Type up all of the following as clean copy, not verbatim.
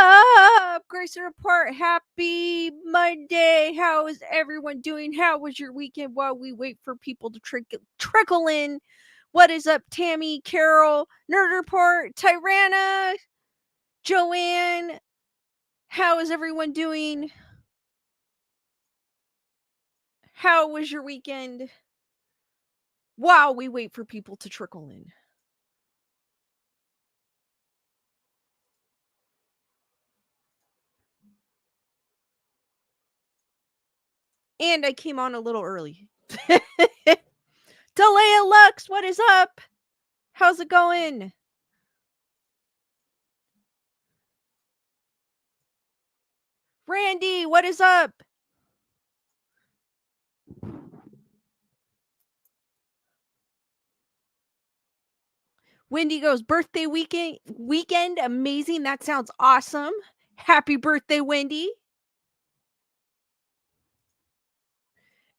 up, Grace Report? Happy Monday. How is everyone doing? How was your weekend while we wait for people to trickle in? What is up, Tammy, Carol, Nerd Report, Tyranna, Joanne? How is everyone doing? How was your weekend while we wait for people to trickle in? And I came on a little early. Delia Lux, what is up? How's it going? Randy, what is up? Wendigo's birthday weekend, amazing. That sounds awesome. Happy birthday, Wendy.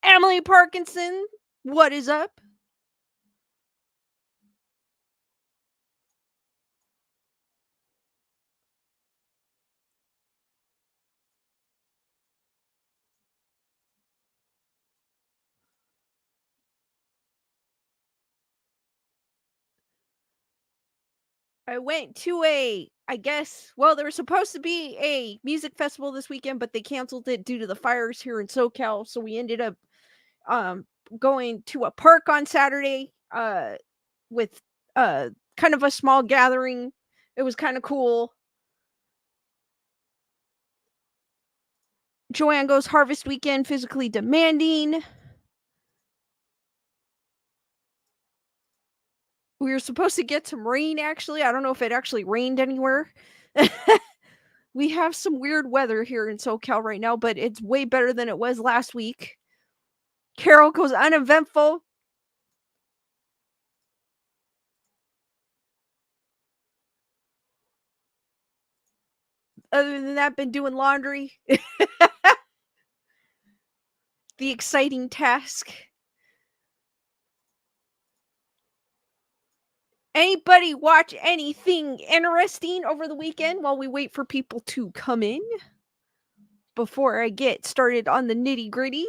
Emily Parkinson, what is up? I went to there was supposed to be a music festival this weekend, but they canceled it due to the fires here in SoCal. So we ended up going to a park on Saturday with kind of a small gathering. It was kind of cool. Joanne goes harvest weekend, physically demanding. We were supposed to get some rain, actually. I don't know if it actually rained anywhere. We have some weird weather here in SoCal right now, but it's way better than it was last week. Carol goes uneventful. Other than that, been doing laundry. The exciting task. Anybody watch anything interesting over the weekend while we wait for people to come in? Before I get started on the nitty gritty.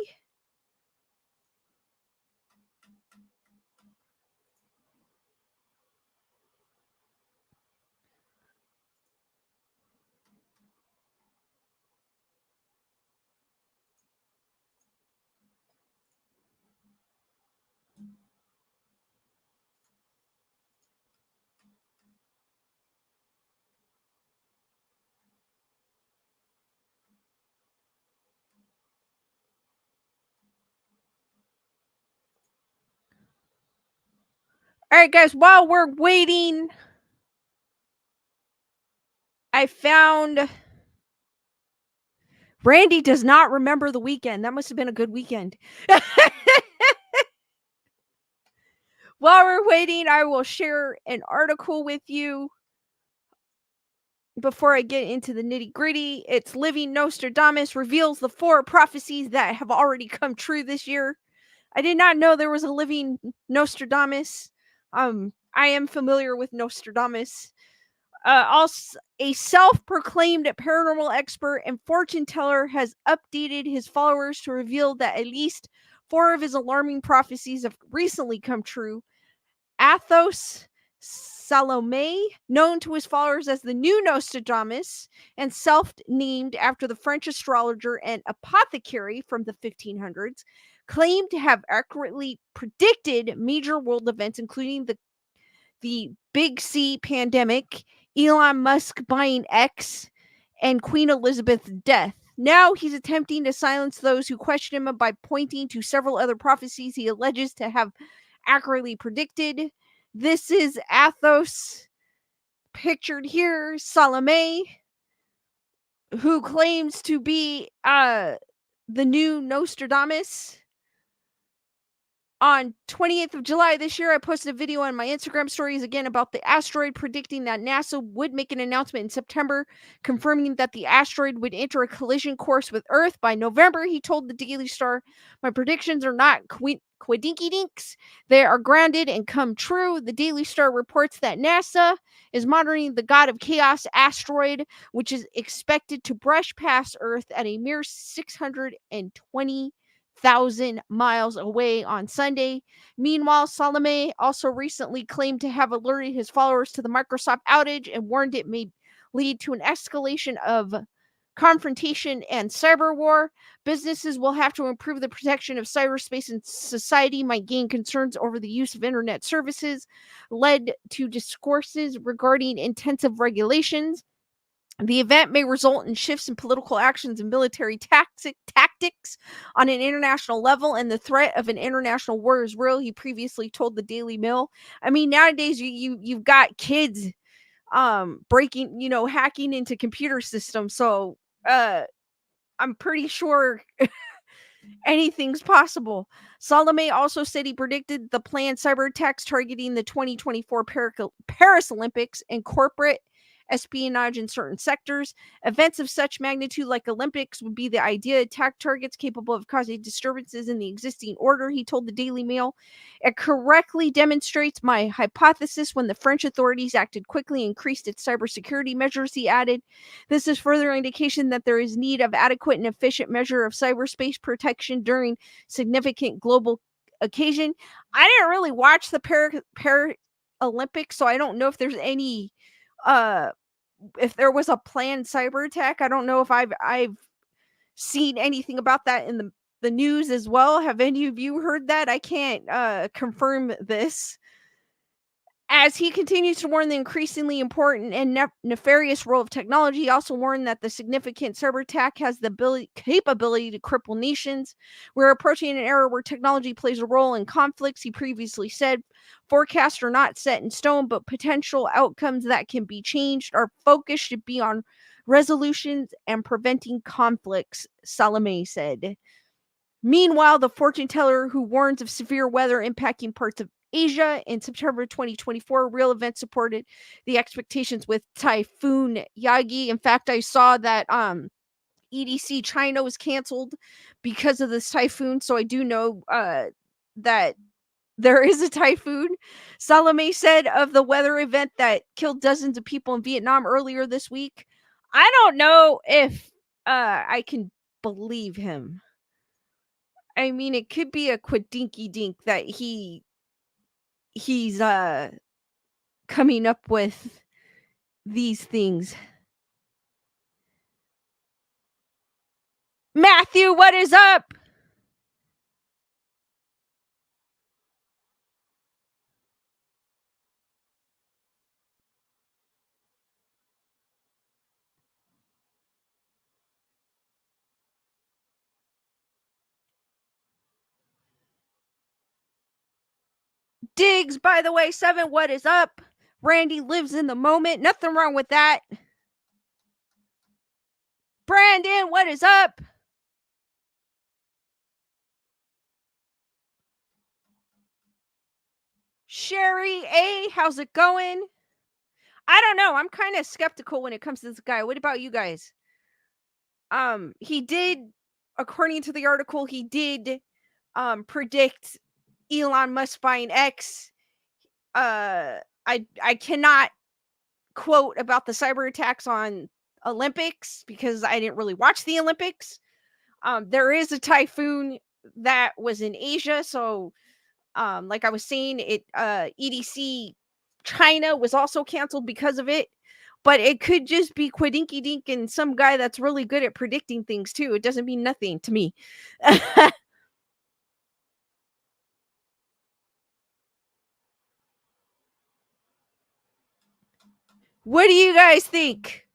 All right, guys, while we're waiting, I found Randy does not remember the weekend. That must have been a good weekend. While we're waiting, I will share an article with you before I get into the nitty gritty. It's Living Nostradamus reveals the 4 prophecies that have already come true this year. I did not know there was a living Nostradamus. I am familiar with Nostradamus. Also, a self-proclaimed paranormal expert and fortune teller has updated his followers to reveal that at least 4 of his alarming prophecies have recently come true. Athos Salome, known to his followers as the new Nostradamus, and self-named after the French astrologer and apothecary from the 1500s, claimed to have accurately predicted major world events, including the Big C pandemic, Elon Musk buying X, and Queen Elizabeth's death. Now he's attempting to silence those who question him by pointing to several other prophecies he alleges to have accurately predicted. This is Athos, pictured here, Salome, who claims to be the new Nostradamus. On 28th of July this year, I posted a video on my Instagram stories again about the asteroid, predicting that NASA would make an announcement in September, confirming that the asteroid would enter a collision course with Earth by November. He told the Daily Star, "My predictions are not Quidinky dinks. They are grounded and come true. The Daily Star reports that NASA is monitoring the God of Chaos asteroid, which is expected to brush past Earth at a mere 620,000 miles away on Sunday. Meanwhile, Salome also recently claimed to have alerted his followers to the Microsoft outage and warned it may lead to an escalation of confrontation and cyber war. Businesses will have to improve the protection of cyberspace, and society might gain concerns over the use of internet services, led to discourses regarding intensive regulations. The event may result in shifts in political actions and military tactics on an international level, and the threat of an international war is real, he previously told the Daily Mail. I mean, nowadays you've got kids breaking, hacking into computer systems, so I'm pretty sure anything's possible. Salome also said he predicted the planned cyber attacks targeting the 2024 Paris Olympics and corporate espionage in certain sectors. Events of such magnitude, like Olympics, would be the ideal attack targets capable of causing disturbances in the existing order, he told the Daily Mail. It correctly demonstrates my hypothesis when the French authorities acted quickly and increased its cybersecurity measures, he added. This is further indication that there is need of adequate and efficient measure of cyberspace protection during significant global occasion. I didn't really watch the Olympics, so I don't know if there's any if there was a planned cyber attack. I don't know if I've seen anything about that in the news as well. Have any of you heard that? I can't confirm this. As he continues to warn the increasingly important and nefarious role of technology, he also warned that the significant cyber attack has the capability to cripple nations. We're approaching an era where technology plays a role in conflicts, he previously said. Forecasts are not set in stone, but potential outcomes that can be changed. Our focus should be on resolutions and preventing conflicts, Salome said. Meanwhile, the fortune teller who warns of severe weather impacting parts of Asia in September 2024, real events supported the expectations with Typhoon Yagi. In fact, I saw that EDC China was canceled because of this typhoon, so I do know that there is a typhoon. Salome said of the weather event that killed dozens of people in Vietnam earlier this week. I don't know if I can believe him. I mean, it could be a quidinky dink that he's coming up with these things. Matthew, what is up? Diggs, by the way, 7, what is up? Randy lives in the moment. Nothing wrong with that. Brandon, what is up? Sherry A, how's it going? I don't know. I'm kind of skeptical when it comes to this guy. What about you guys? He did, according to the article, he did predict Elon Musk buying X. I cannot quote about the cyber attacks on Olympics because I didn't really watch the Olympics. There is a typhoon that was in Asia, so like I was saying, it EDC China was also canceled because of it. But it could just be Quidinky Dink and some guy that's really good at predicting things too. It doesn't mean nothing to me. What do you guys think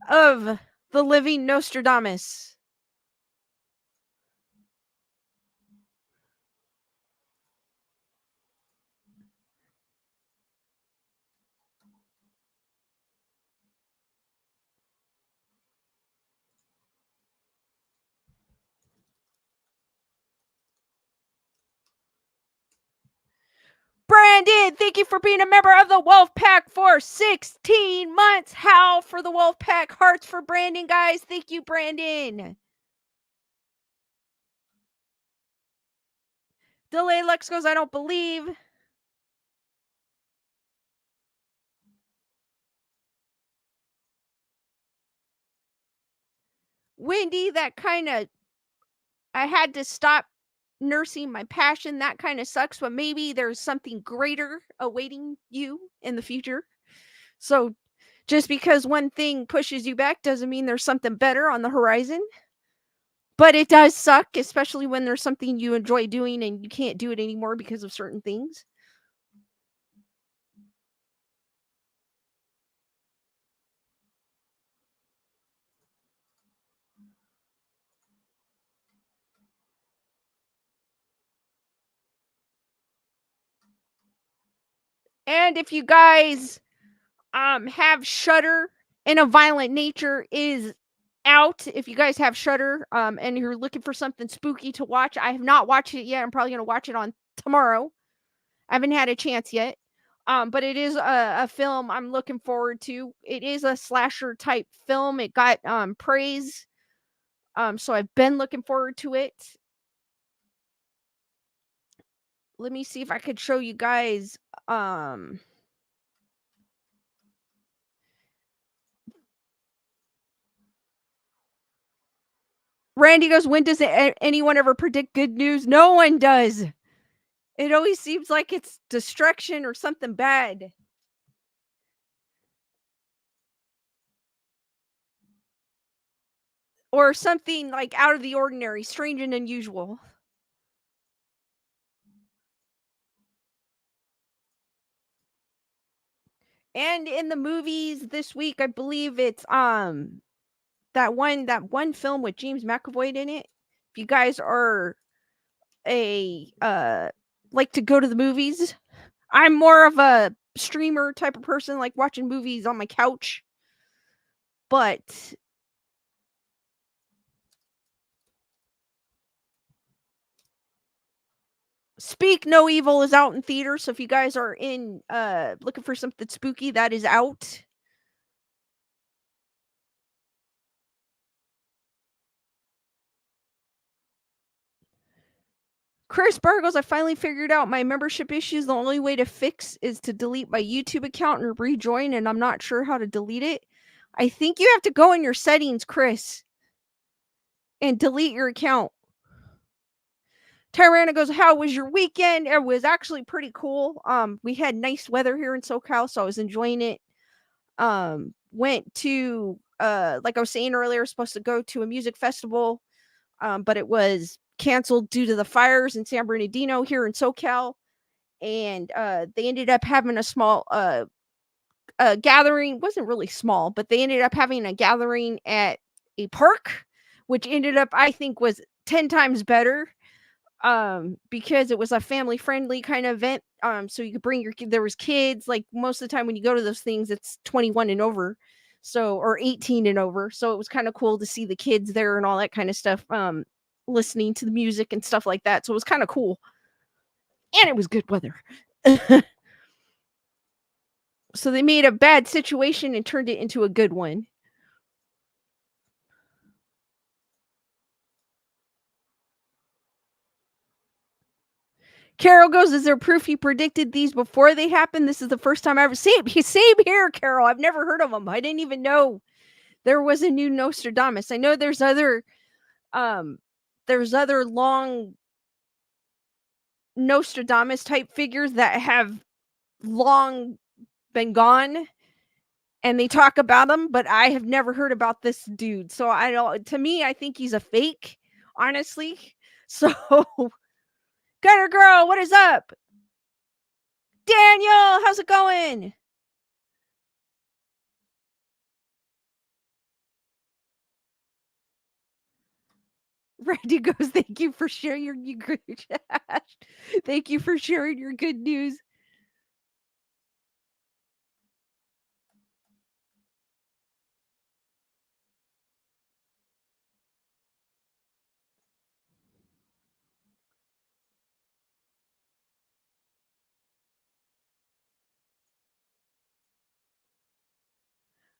of the living Nostradamus? Brandon, thank you for being a member of the Wolf Pack for 16 months. Howl for the Wolf Pack. Hearts for Brandon, guys. Thank you, Brandon. Delay Lux goes, I don't believe. Wendy, that kind of, I had to stop nursing my passion. That kind of sucks, but maybe there's something greater awaiting you in the future. So just because one thing pushes you back doesn't mean there's something better on the horizon. But it does suck, especially when there's something you enjoy doing and you can't do it anymore because of certain things. And if you guys have Shudder, and A Violent Nature is out. If you guys have Shudder and you're looking for something spooky to watch, I have not watched it yet. I'm probably going to watch it on tomorrow. I haven't had a chance yet. But it is a film I'm looking forward to. It is a slasher type film. It got praise. So I've been looking forward to it. Let me see if I could show you guys. Randy goes, when does anyone ever predict good news? No one does. It always seems like it's destruction or something bad. Or something like out of the ordinary, strange and unusual. And in the movies this week, I believe it's that one film with James McAvoy in it. If you guys are a like to go to the movies, I'm more of a streamer type of person, like watching movies on my couch. But Speak No Evil is out in theaters, so if you guys are in looking for something spooky, that is out. Chris Burgos, I finally figured out my membership issues. The only way to fix is to delete my YouTube account and rejoin, and I'm not sure how to delete it. I think you have to go in your settings, Chris, and delete your account. Tyrana goes, how was your weekend? It was actually pretty cool. We had nice weather here in SoCal, so I was enjoying it. Went to like I was saying earlier, I was supposed to go to a music festival, but it was canceled due to the fires in San Bernardino here in SoCal. And they ended up having a small gathering. Wasn't really small, but they ended up having a gathering at a park, which ended up, I think, was 10 times better, because it was a family friendly kind of event. So you could bring your there was kids. Like most of the time when you go to those things, it's 21 and over, so, or 18 and over, so it was kind of cool to see the kids there and all that kind of stuff, listening to the music and stuff like that. So it was kind of cool, and it was good weather. So they made a bad situation and turned it into a good one. Carol goes, is there proof he predicted these before they happened? This is the first time I ever seen it. Same here, Carol. I've never heard of them. I didn't even know there was a new Nostradamus. I know um there's other long Nostradamus type figures that have long been gone, and they talk about him, but I have never heard about this dude. So I don't, to me, I think he's a fake, honestly. So Gunner Girl, what is up? Daniel, how's it going? Randy goes, thank you for sharing your good thank you for sharing your good news.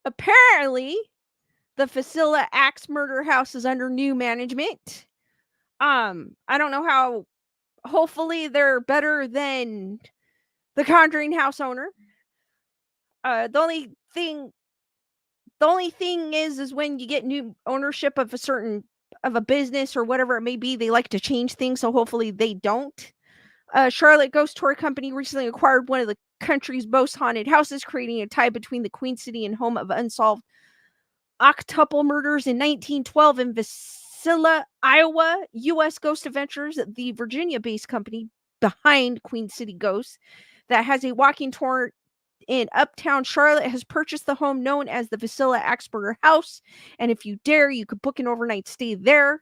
Apparently, the Facilla Axe Murder House is under new management. I don't know how hopefully they're better than the Conjuring house owner. The only thing is when you get new ownership of a business or whatever it may be, they like to change things. So hopefully they don't. Charlotte Ghost Tour Company recently acquired one of the country's most haunted houses, creating a tie between the Queen City and home of unsolved octuple murders in 1912 in Villisca, Iowa. U.S. Ghost Adventures, the Virginia-based company behind Queen City Ghosts, that has a walking tour in uptown Charlotte, has purchased the home known as the Villisca Axberger House, and if you dare, you could book an overnight stay there.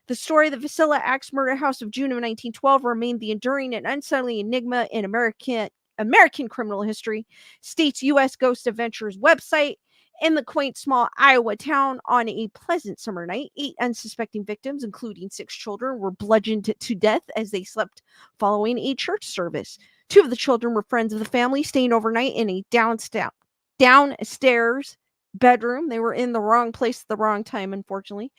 The story of the Villisca Axe Murder House of June of 1912 remained the enduring and unsettling enigma in American criminal history, states U.S. Ghost Adventures website. In the quaint small Iowa town, on a pleasant summer night, 8 unsuspecting victims, including 6 children, were bludgeoned to death as they slept following a church service. 2 of the children were friends of the family, staying overnight in a downstairs bedroom. They were in the wrong place at the wrong time, unfortunately.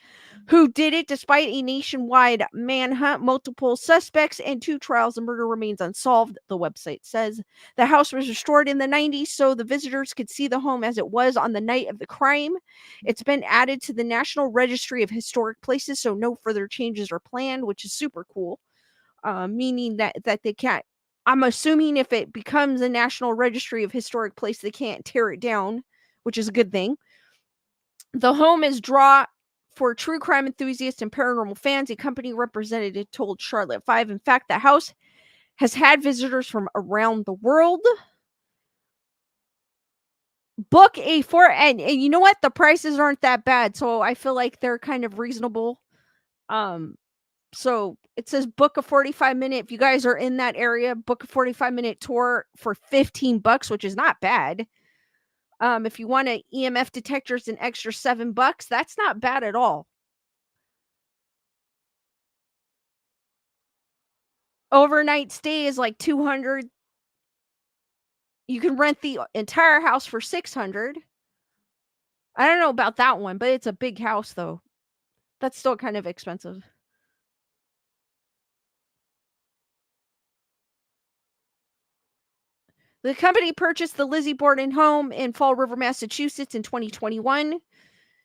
Who did it? Despite a nationwide manhunt, multiple suspects, and 2 trials, the murder remains unsolved, the website says. The house was restored in the 90s so the visitors could see the home as it was on the night of the crime. It's been added to the National Registry of Historic Places, so no further changes are planned, which is super cool. Meaning that they can't. I'm assuming if it becomes a National Registry of Historic Place, they can't tear it down, which is a good thing. The home is draw for true crime enthusiasts and paranormal fans. A company representative told Charlotte 5. In fact, the house has had visitors from around the world. Book a and you know what? The prices aren't that bad, so I feel like they're kind of reasonable. So it says book a 45-minute. If you guys are in that area, book a 45-minute tour for $15, which is not bad. If you want an EMF detectors, an extra $7, that's not bad at all. Overnight stay is like $200. You can rent the entire house for $600. I don't know about that one, but it's a big house though. That's still kind of expensive. The company purchased the Lizzie Borden home in Fall River, Massachusetts in 2021.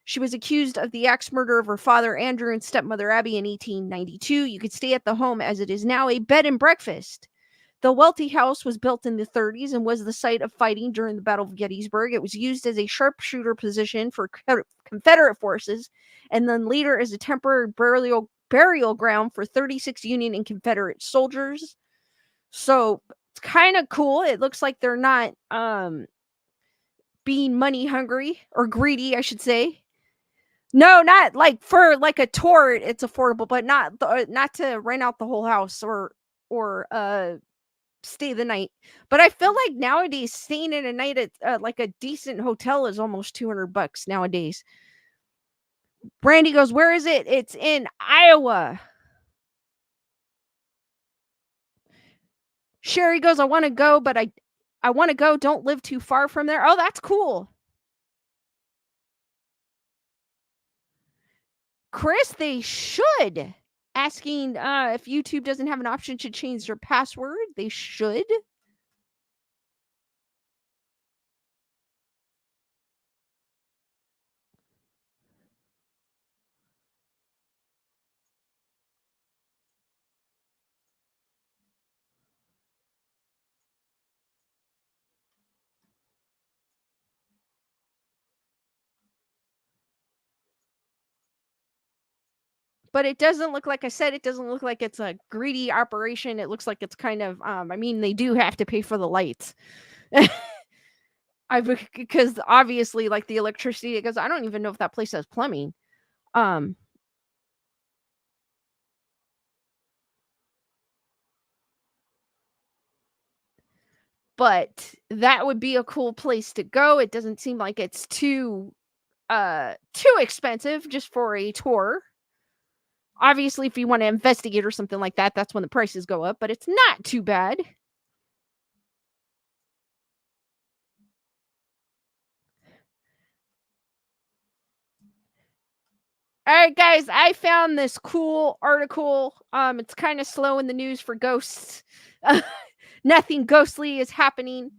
She was accused of the axe murder of her father, Andrew, and stepmother, Abby, in 1892. You could stay at the home as it is now a bed and breakfast. The wealthy house was built in the 30s and was the site of fighting during the Battle of Gettysburg. It was used as a sharpshooter position for Confederate forces, and then later as a temporary burial ground for 36 Union and Confederate soldiers. So it's kind of cool. It looks like they're not being money hungry or greedy, I should say. No, not like for like a tour. It's affordable, but not to rent out the whole house or stay the night. But I feel like nowadays staying in a night at like a decent hotel is almost $200 nowadays. Brandy goes, "Where is it?" It's in Iowa. Sherry goes, "I want to go, but I want to go. Don't live too far from there." Oh, that's cool. Chris, they should. Asking if YouTube doesn't have an option to change their password. They should. But it doesn't look like I said, it doesn't look like it's a greedy operation. It looks like it's kind of I mean, they do have to pay for the lights. Because obviously like the electricity, because I don't even know if that place has plumbing. Um but that would be a cool place to go. It doesn't seem like it's too expensive just for a tour. Obviously, if you want to investigate or something like that, that's when the prices go up, but it's not too bad. All right, guys, I found this cool article. It's kind of slow in the news for ghosts. Nothing ghostly is happening.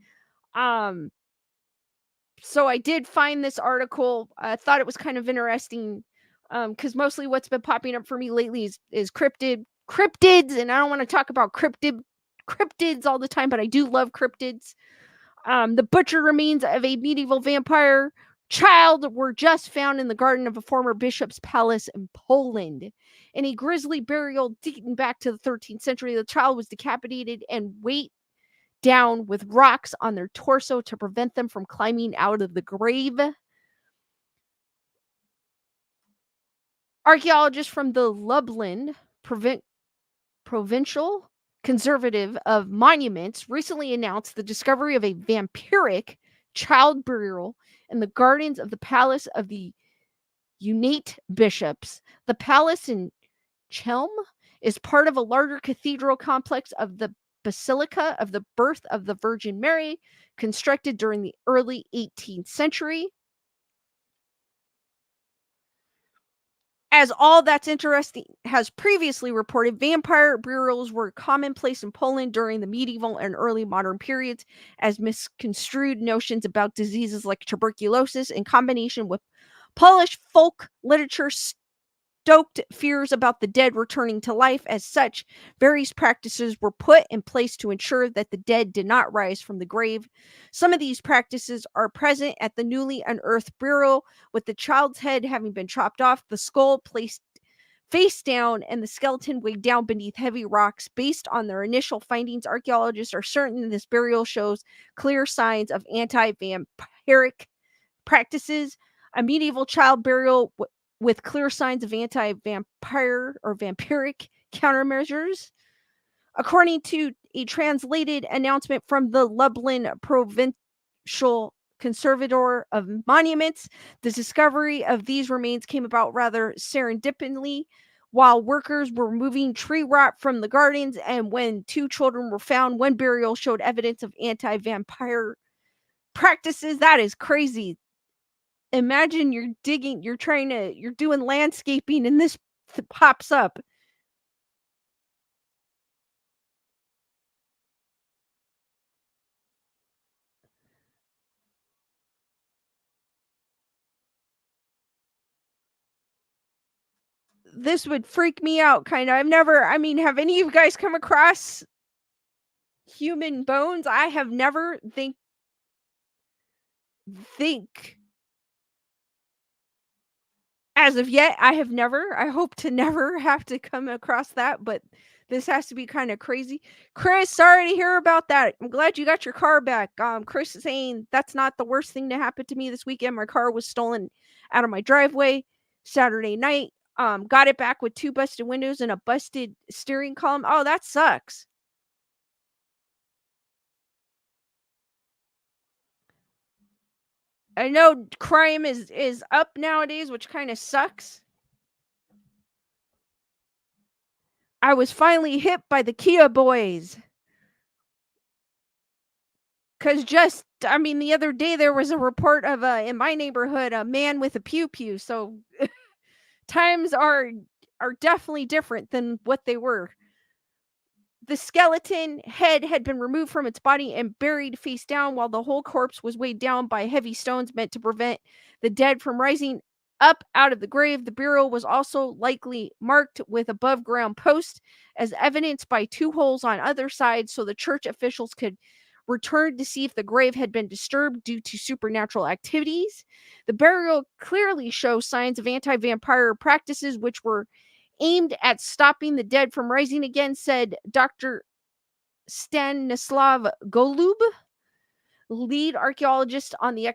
Um, so I did find this article. I thought it was kind of interesting. Because mostly what's been popping up for me lately is cryptids, and I don't want to talk about cryptids all the time, but I do love cryptids. The butcher remains of a medieval vampire child were just found in the garden of a former bishop's palace in Poland. In a grisly burial dating back to the 13th century, the child was decapitated and weighed down with rocks on their torso to prevent them from climbing out of the grave. Archaeologists from the Lublin Provincial Conservative of Monuments recently announced the discovery of a vampiric child burial in the gardens of the Palace of the Unate Bishops. The palace in Chelm is part of a larger cathedral complex of the Basilica of the Birth of the Virgin Mary, constructed during the early 18th century. As All That's Interesting has previously reported, vampire burials were commonplace in Poland during the medieval and early modern periods, as misconstrued notions about diseases like tuberculosis, in combination with Polish folk literature, stoked fears about the dead returning to life. As such, various practices were put in place to ensure that the dead did not rise from the grave. Some of these practices are present at the newly unearthed burial, with the child's head having been chopped off, the skull placed face down, and the skeleton weighed down beneath heavy rocks. Based on their initial findings, archaeologists are certain this burial shows clear signs of anti-vampiric practices. A medieval child burial with clear signs of anti-vampire or vampiric countermeasures. According to a translated announcement from the Lublin Provincial Conservator of Monuments, the discovery of these remains came about rather serendipitously while workers were removing tree rot from the gardens, and when two children were found, one burial showed evidence of anti-vampire practices. That is crazy. Imagine you're doing landscaping and this pops up. This would freak me out, kind of. Have any of you guys come across human bones? I have never think as of yet, I have never. I hope to never have to come across that, but this has to be kind of crazy. Chris, sorry to hear about that. I'm glad you got your car back. Chris is saying that's not the worst thing to happen to me this weekend. My car was stolen out of my driveway Saturday night. Got it back with 2 busted windows and a busted steering column. Oh, that sucks. I know crime is up nowadays, which kind of sucks. I was finally hit by the Kia boys. Cause the other day there was a report of in my neighborhood a man with a pew pew. So times are definitely different than what they were. The skeleton head had been removed from its body and buried face down, while the whole corpse was weighed down by heavy stones meant to prevent the dead from rising up out of the grave. The burial was also likely marked with above ground posts, as evidenced by 2 holes on other sides, so the church officials could return to see if the grave had been disturbed due to supernatural activities. The burial clearly shows signs of anti-vampire practices, which were aimed at stopping the dead from rising again, said Dr. Stanislav Golub, lead archaeologist on the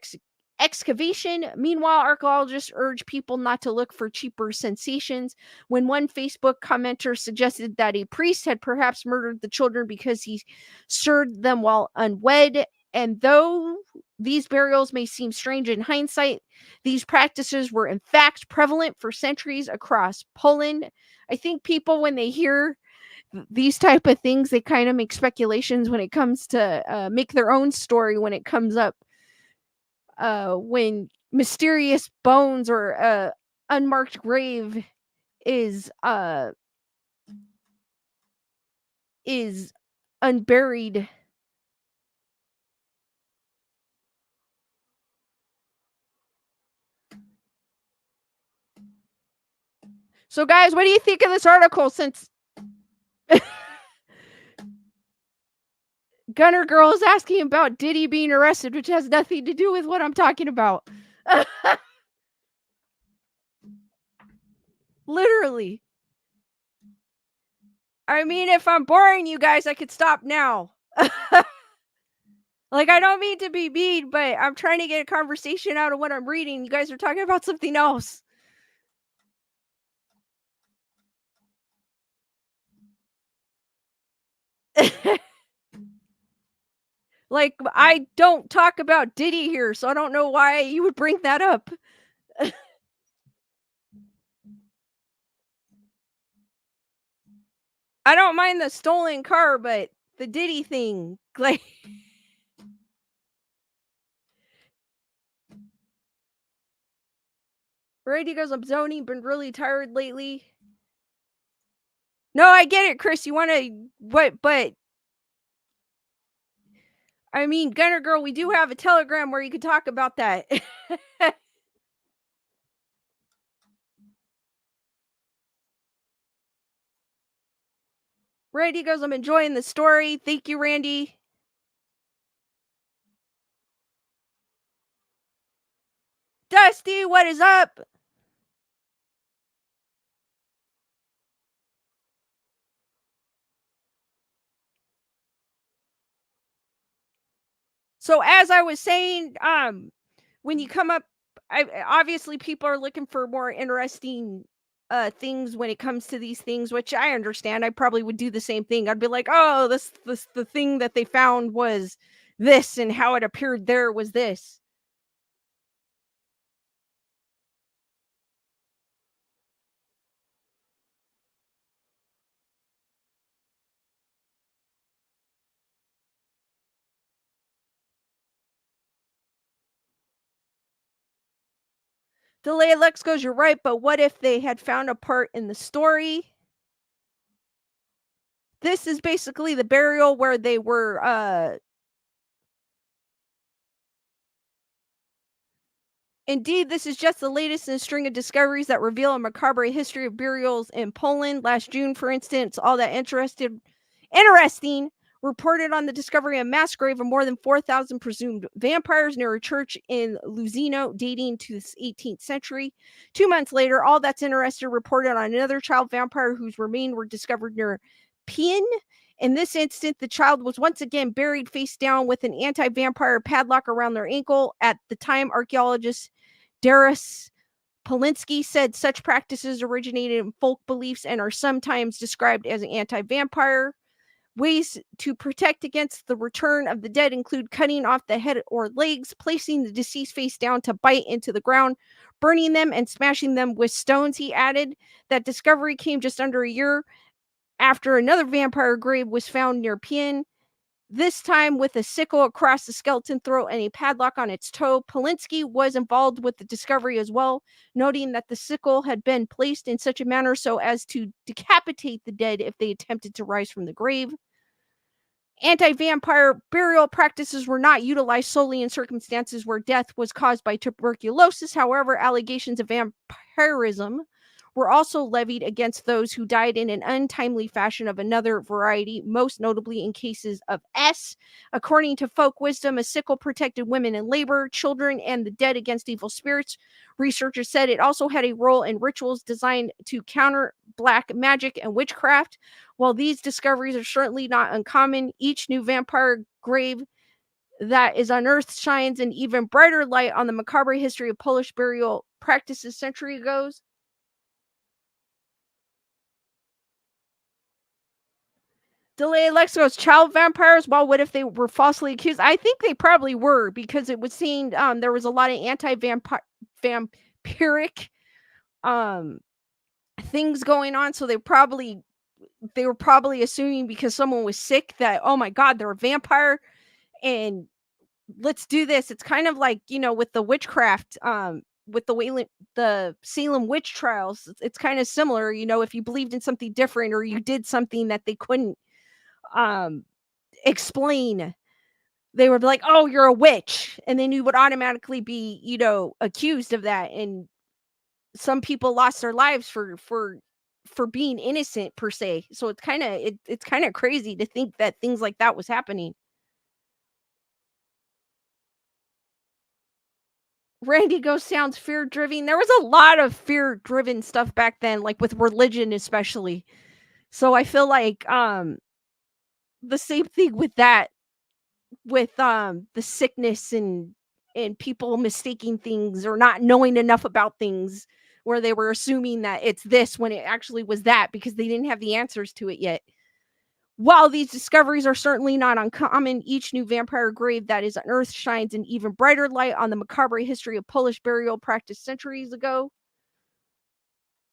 excavation. Meanwhile, archaeologists urge people not to look for cheaper sensations. When one Facebook commenter suggested that a priest had perhaps murdered the children because he served them while unwed, and though these burials may seem strange in hindsight, these practices were in fact prevalent for centuries across Poland. I think people, when they hear these type of things, they kind of make speculations when it comes to make their own story when it comes up, when mysterious bones or unmarked grave is uh is unburied. So guys, what do you think of this article since Gunner Girl is asking about Diddy being arrested, which has nothing to do with what I'm talking about. Literally. I mean, if I'm boring you guys, I could stop now. Like, I don't mean to be mean, but I'm trying to get a conversation out of what I'm reading. You guys are talking about something else. Like, I don't talk about Diddy here, so I don't know why you would bring that up. I don't mind the stolen car, but the Diddy thing, like, Randy goes, I'm zoning, been really tired lately. No, I get it, Chris. You want to, what, but I mean, Gunner Girl, we do have a Telegram where you could talk about that. Randy goes, I'm enjoying the story. Thank you, Randy. Dusty, what is up? So as I was saying, when you come up, obviously people are looking for more interesting things when it comes to these things, which I understand. I probably would do the same thing. I'd be like, oh, this the thing that they found was this, and how it appeared there was this. Delay Lex goes, you're right, but what if they had found a part in the story? This is basically the burial where they were Indeed, this is just the latest in a string of discoveries that reveal a macabre history of burials in Poland. Last June, for instance, all that interesting reported on the discovery of a mass grave of more than 4,000 presumed vampires near a church in Luzino dating to the 18th century. 2 months later, all that's interested reported on another child vampire whose remains were discovered near Pien. In this instant, the child was once again buried face down with an anti-vampire padlock around their ankle. At the time, archaeologist Darius Polinsky said such practices originated in folk beliefs and are sometimes described as anti-vampire. Ways to protect against the return of the dead include cutting off the head or legs, placing the deceased face down to bite into the ground, burning them, and smashing them with stones. He added that discovery came just under a year after another vampire grave was found near Pien, this time with a sickle across the skeleton throat and a padlock on its toe. Polinsky was involved with the discovery as well, noting that the sickle had been placed in such a manner so as to decapitate the dead if they attempted to rise from the grave. Anti-vampire burial practices were not utilized solely in circumstances where death was caused by tuberculosis. However, allegations of vampirism were also levied against those who died in an untimely fashion of another variety, most notably in cases of S. According to folk wisdom, a sickle protected women in labor, children, and the dead against evil spirits. Researchers said it also had a role in rituals designed to counter black magic and witchcraft. While these discoveries are certainly not uncommon, each new vampire grave that is unearthed shines an even brighter light on the macabre history of Polish burial practices century ago. Delay Alexos child vampires. Well, what if they were falsely accused? I think they probably were because it was seen there was a lot of vampiric um things going on, so they were probably assuming because someone was sick that, oh my god, they're a vampire and let's do this. It's kind of like, with the witchcraft with the Salem witch trials. It's kind of similar, if you believed in something different or you did something that they couldn't um explain, they would be like, "Oh, you're a witch." And then you would automatically be, accused of that. And some people lost their lives for being innocent per se. So it's kind of crazy to think that things like that was happening. Randy Ghost sounds fear driven. There was a lot of fear driven stuff back then, like with religion especially. So I feel like the same thing with that, with the sickness and people mistaking things or not knowing enough about things, where they were assuming that it's this when it actually was that, because they didn't have the answers to it yet. While these discoveries are certainly not uncommon, each new vampire grave that is unearthed shines an even brighter light on the macabre history of Polish burial practice centuries ago.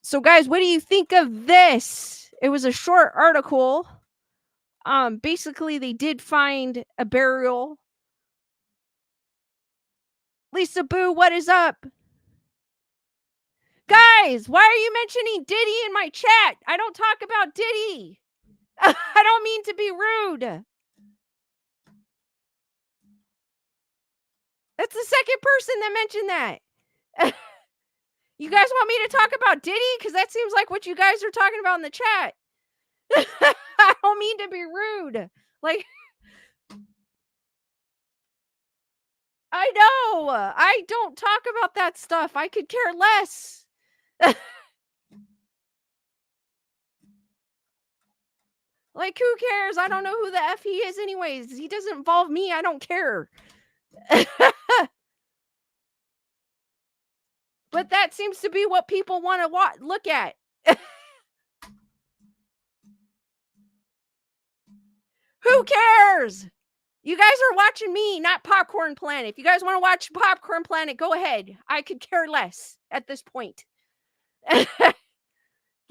So, guys, what do you think of this? It was a short article. Basically, they did find a burial. Lisa Boo, what is up? Guys, why are you mentioning Diddy in my chat? I don't talk about Diddy. I don't mean to be rude. That's the second person that mentioned that. You guys want me to talk about Diddy? Because that seems like what you guys are talking about in the chat. I don't mean to be rude. Like, I know. I don't talk about that stuff. I could care less. Like, who cares? I don't know who the F he is anyways. He doesn't involve me. I don't care. But that seems to be what people want to look at. Who cares? You guys are watching me, not Popcorn Planet. If you guys want to watch Popcorn Planet, go ahead. I could care less at this point.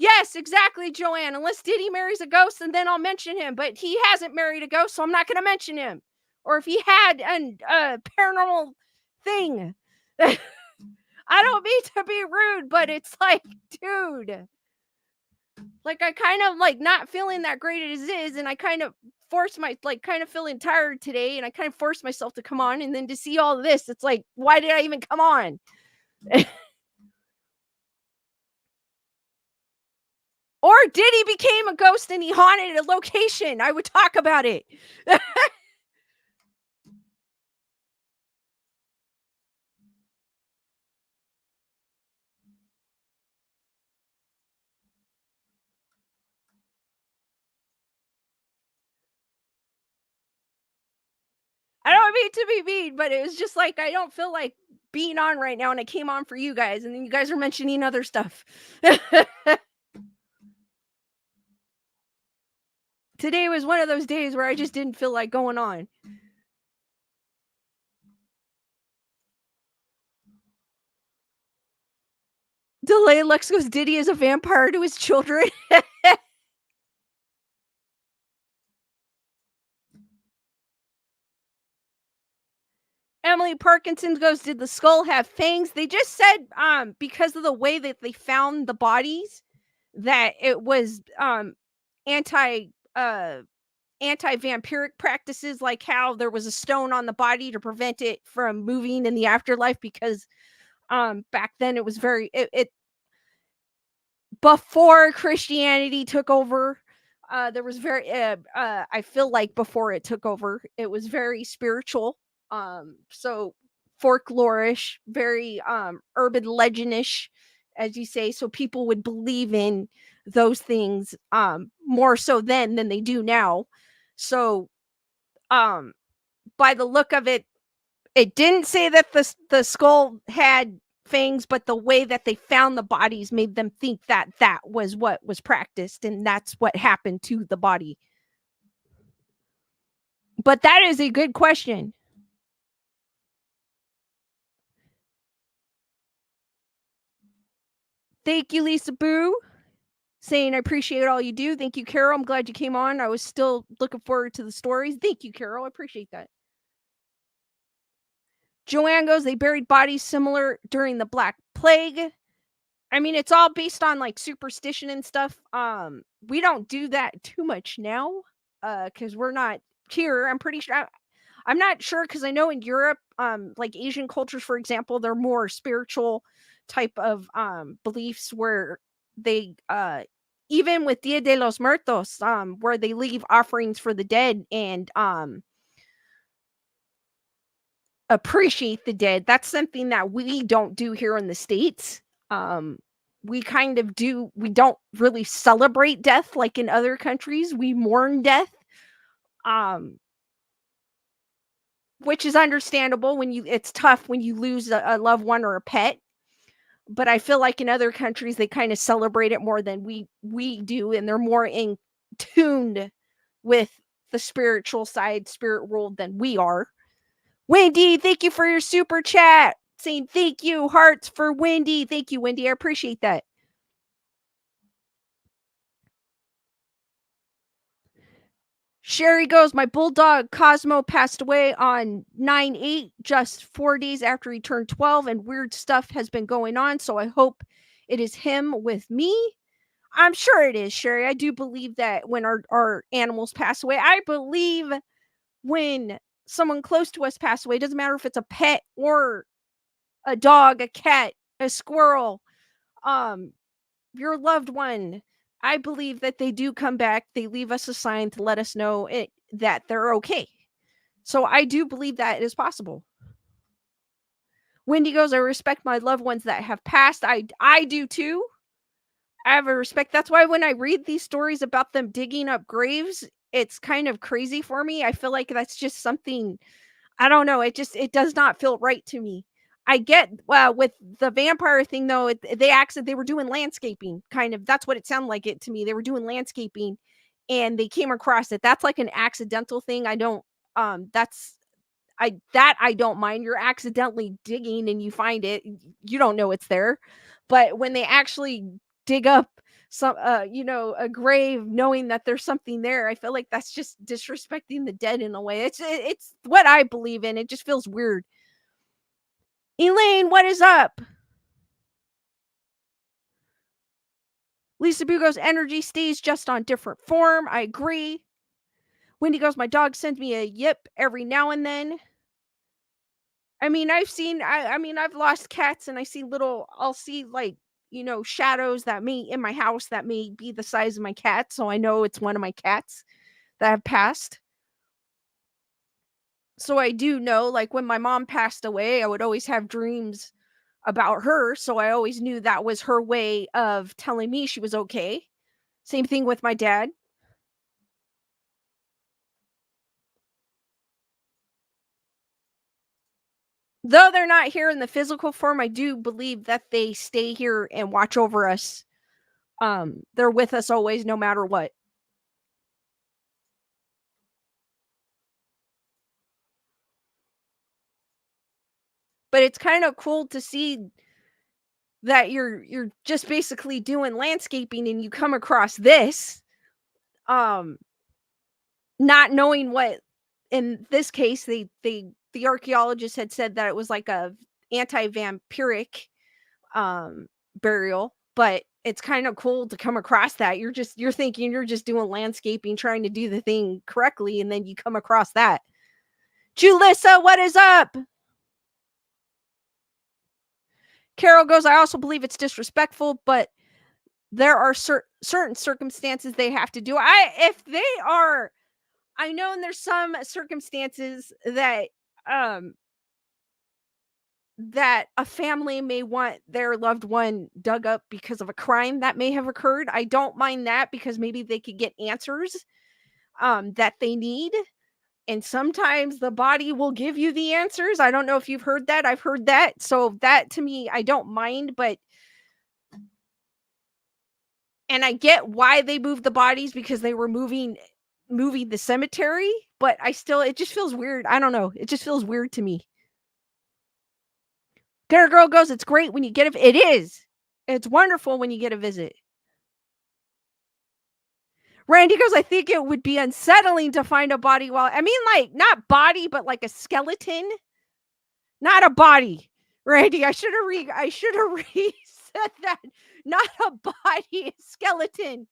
Yes, exactly, Joanne. Unless Diddy marries a ghost, and then I'll mention him. But he hasn't married a ghost, so I'm not going to mention him. Or if he had a paranormal thing. I don't mean to be rude, but it's like, dude. Like, I kind of like not feeling that great as it is, and I kind of kind of feeling tired today, and I kind of forced myself to come on, and then to see all of this, it's like, why did I even come on? Or Diddy became a ghost and he haunted a location. I would talk about it. I don't mean to be mean, but it was just like, I don't feel like being on right now, and I came on for you guys, and then you guys are mentioning other stuff. Today was one of those days where I just didn't feel like going on. Delay Lex goes, Diddy is a vampire to his children. Emily Parkinson goes, did the skull have fangs? They just said because of the way that they found the bodies, that it was anti uh anti-vampiric practices, like how there was a stone on the body to prevent it from moving in the afterlife, because back then it was it before Christianity took over. There was very I feel like before it took over, it was very spiritual. So folklorish, very urban legendish, as you say. So people would believe in those things more so then than they do now. So um by the look of it, it didn't say that the skull had fangs, but the way that they found the bodies made them think that that was what was practiced, and that's what happened to the body. But that is a good question. Thank you, Lisa Boo, saying I appreciate all you do. Thank you, Carol. I'm glad you came on. I was still looking forward to the stories. Thank you, Carol. I appreciate that. Joanne goes, they buried bodies similar during the Black Plague. I mean, it's all based on like superstition and stuff. We don't do that too much now, because we're not here. I'm pretty sure. I'm not sure because I know in Europe, like Asian cultures, for example, they're more spiritual type of beliefs where they even with Dia de los Muertos, where they leave offerings for the dead and appreciate the dead. That's something that we don't do here in the States. Um, we kind of do, we don't really celebrate death like in other countries. We mourn death, um, which is understandable when it's tough when you lose a loved one or a pet. But I feel like in other countries they kind of celebrate it more than we do, and they're more in tuned with the spiritual side, spirit world than we are. Wendy, thank you for your super chat. Saying thank you, hearts for Wendy. Thank you, Wendy. I appreciate that. Sherry goes, my bulldog Cosmo passed away on 9/8, just 4 days after he turned 12, and weird stuff has been going on. So I hope it is him with me. I'm sure it is, Sherry. I do believe that when our animals pass away, I believe when someone close to us pass away, doesn't matter if it's a pet or a dog, a cat, a squirrel, um, your loved one, I believe that they do come back. They leave us a sign to let us know that they're okay. So I do believe that it is possible. Wendy goes, I respect my loved ones that have passed. I do too. I have a respect. That's why when I read these stories about them digging up graves, it's kind of crazy for me. I feel like that's just something, I don't know. It does not feel right to me. I get with the vampire thing though, they were doing landscaping kind of. That's what it sounded like it to me. They were doing landscaping and they came across it. That's like an accidental thing. I don't that's I don't mind. You're accidentally digging and you find it. You don't know it's there. But when they actually dig up some a grave knowing that there's something there, I feel like that's just disrespecting the dead in a way. It's what I believe in. It just feels weird. Elaine, what is up? Lisa Boo goes, energy stays just on different form. I agree. Wendy goes, my dog sends me a yip every now and then. I mean, I've lost cats and I'll see like, shadows that may in my house that may be the size of my cat. So I know it's one of my cats that have passed. So I do know, like when my mom passed away, I would always have dreams about her. So I always knew that was her way of telling me she was okay. Same thing with my dad. Though they're not here in the physical form, I do believe that they stay here and watch over us. They're with us always, no matter what. But it's kind of cool to see that you're just basically doing landscaping and you come across this, um, not knowing what in this case the archaeologist had said that it was like a anti-vampiric um burial, but it's kind of cool to come across that. You're thinking you're just doing landscaping, trying to do the thing correctly, and then you come across that. Julissa, what is up? Carol goes, I also believe it's disrespectful, but there are certain circumstances they have to do. If they are, I know there's some circumstances um that a family may want their loved one dug up because of a crime that may have occurred. I don't mind that because maybe they could get answers that they need. And sometimes the body will give you the answers. I don't know if you've heard that. I've heard that. So that to me, I don't mind, but and I get why they moved the bodies because they were moving the cemetery, but it just feels weird. I don't know. It just feels weird to me. Dinner Girl goes, it's great when you get it is. It's wonderful when you get a visit. Randy goes, I think it would be unsettling to find a body like not body, but like a skeleton. Not a body. Randy, I should have said that. Not a body, a skeleton.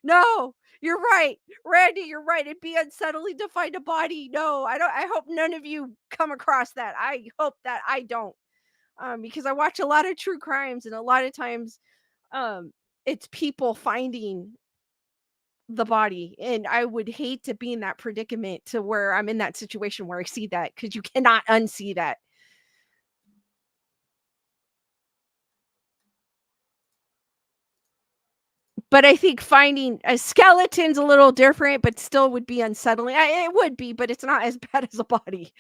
No, you're right. Randy, you're right. It'd be unsettling to find a body. No, I hope none of you come across that. I hope that I don't. Because I watch a lot of true crimes and a lot of times um it's people finding the body, and I would hate to be in that predicament to where I'm in that situation where I see that, because you cannot unsee that. But I think finding a skeleton's a little different, but still would be unsettling. It would be, but it's not as bad as a body.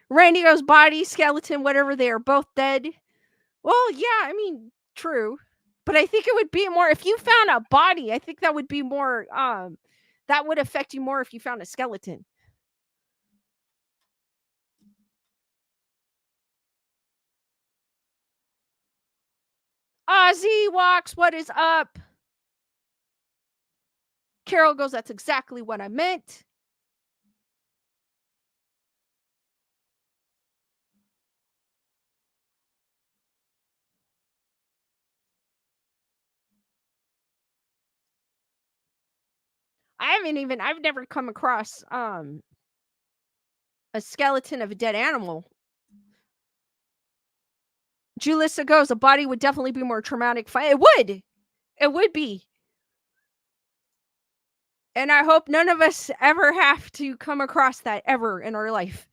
Randy goes body, skeleton, whatever, they are both dead. Well, yeah, I mean, true. But I think it would be more if you found a body, I think that would be more that would affect you more if you found a skeleton. Ozzy walks, what is up? Carol goes, that's exactly what I meant. I've never come across a skeleton of a dead animal. Julissa goes, a body would definitely be more traumatic. It would. It would be. And I hope none of us ever have to come across that ever in our life.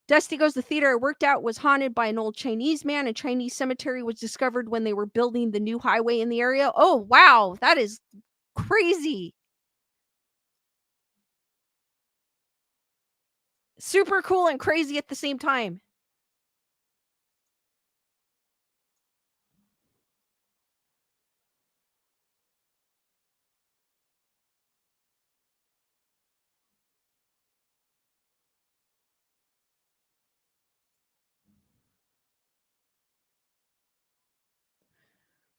Dusty goes, the theater I worked at was haunted by an old Chinese man. A Chinese cemetery was discovered when they were building the new highway in the area. Oh, wow. That is crazy. Super cool and crazy at the same time.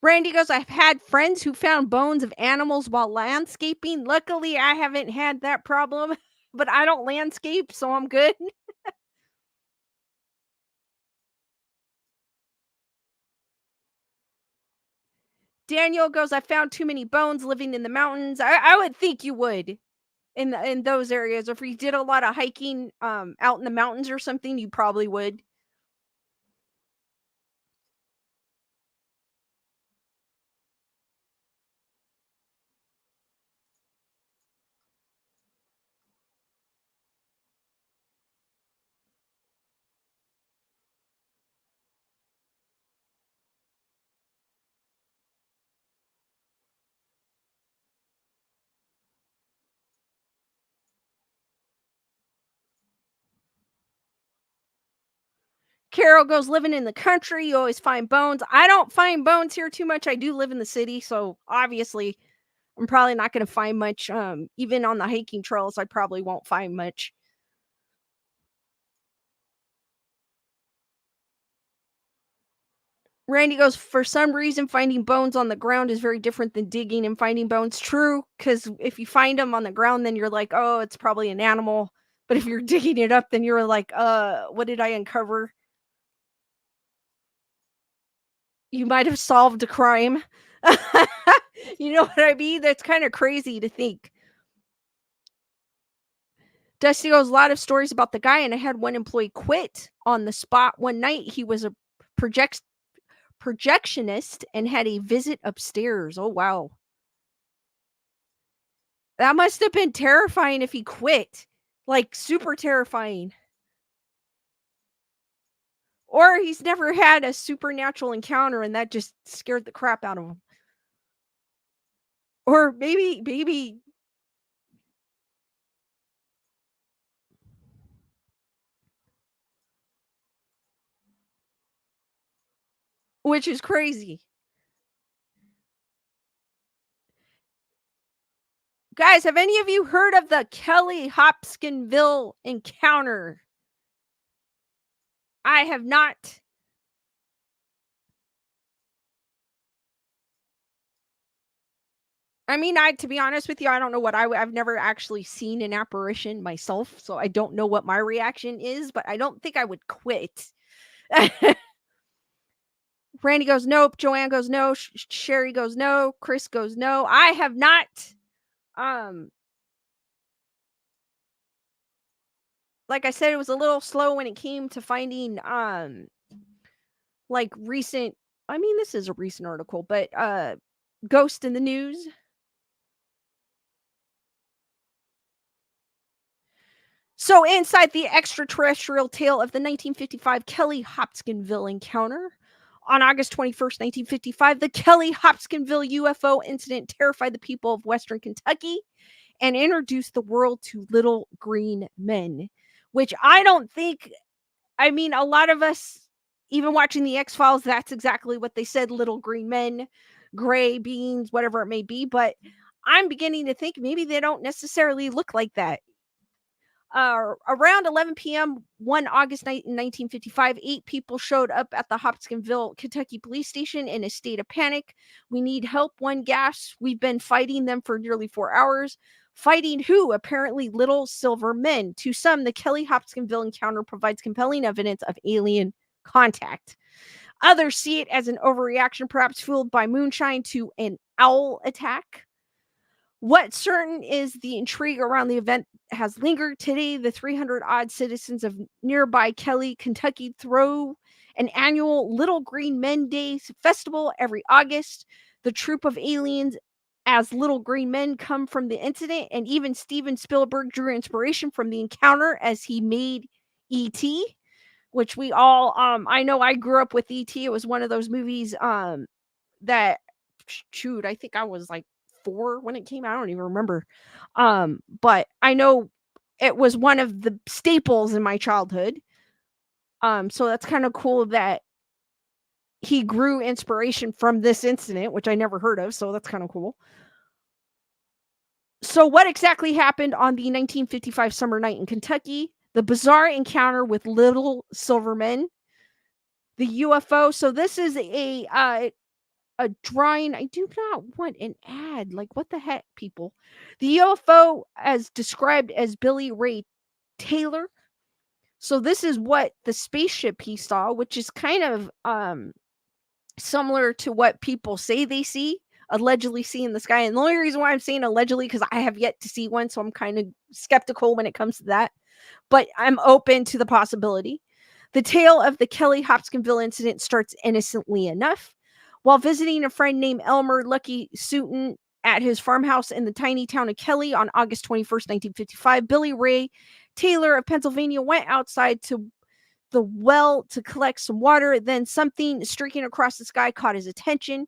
Brandy goes, I've had friends who found bones of animals while landscaping. Luckily, I haven't had that problem, but I don't landscape, so I'm good. Daniel goes, I found too many bones living in the mountains. I would think you would in those areas. If you did a lot of hiking out in the mountains or something, you probably would. Carol goes, living in the country, you always find bones. I don't find bones here too much. I do live in the city, so obviously I'm probably not going to find much. Even on the hiking trails, I probably won't find much. Randy goes, for some reason, finding bones on the ground is very different than digging and finding bones. True, because if you find them on the ground, then you're like, oh, it's probably an animal. But if you're digging it up, then you're like, what did I uncover? You might have solved a crime. You know what I mean? That's kind of crazy to think. Dusty goes, a lot of stories about the guy, and I had one employee quit on the spot one night. He was a project projectionist and had a visit upstairs. Oh, wow. That must have been terrifying if he quit. Like, super terrifying. Or he's never had a supernatural encounter and that just scared the crap out of him. Or maybe which is crazy. Guys, have any of you heard of the Kelly-Hopkinsville encounter? I have not. I mean, to be honest with you, I don't know what I've never actually seen an apparition myself, so I don't know what my reaction is, but I don't think I would quit. Randy goes, "Nope." Joanne goes, "No." Sherry goes, "No." Chris goes, "No." I have not, um, like I said, it was a little slow when it came to finding, like, recent I mean, this is a recent article, but, ghost in the news. So, inside the extraterrestrial tale of the 1955 Kelly-Hopkinsville encounter, on August 21st, 1955, the Kelly-Hopkinsville UFO incident terrified the people of Western Kentucky and introduced the world to little green men, which I don't think, I mean, a lot of us, even watching the X Files, that's exactly what they said, little green men, gray beings, whatever it may be. But I'm beginning to think maybe they don't necessarily look like that. Around 11 p.m. one August night in 1955, 8 people showed up at the Hopkinsville, Kentucky police station in a state of panic. "We need help," one gasped. "We've been fighting them for nearly 4 hours." Fighting who? Apparently little silver men. To some, the Kelly-Hopkinsville encounter provides compelling evidence of alien contact. Others see it as an overreaction, perhaps fueled by moonshine, to an owl attack. What's certain is the intrigue around the event has lingered. Today, the 300 odd citizens of nearby Kelly, Kentucky throw an annual Little Green Men Days festival every August. The troop of aliens as little green men come from the incident, and even Steven Spielberg drew inspiration from the encounter as he made E.T., which we all I know I grew up with E.T. It was one of those movies that shoot, I think I was like 4 when it came out, I don't even remember. But I know it was one of the staples in my childhood. So that's kind of cool that he grew inspiration from this incident, which I never heard of, so that's kind of cool. So what exactly happened on the 1955 summer night in Kentucky? The bizarre encounter with little silver men, the UFO. So this is a drawing. I do not want an ad. Like, what the heck, people? The UFO, as described as Billy Ray Taylor. So this is what the spaceship he saw, which is kind of similar to what people say they see, allegedly see in the sky. And the only reason why I'm saying allegedly, because I have yet to see one, so I'm kind of skeptical when it comes to that. But I'm open to the possibility. The tale of the Kelly-Hopkinsville incident starts innocently enough. While visiting a friend named Elmer Lucky Sutton at his farmhouse in the tiny town of Kelly on August 21st, 1955, Billy Ray Taylor of Pennsylvania went outside to the well to collect some water. Then something streaking across the sky caught his attention.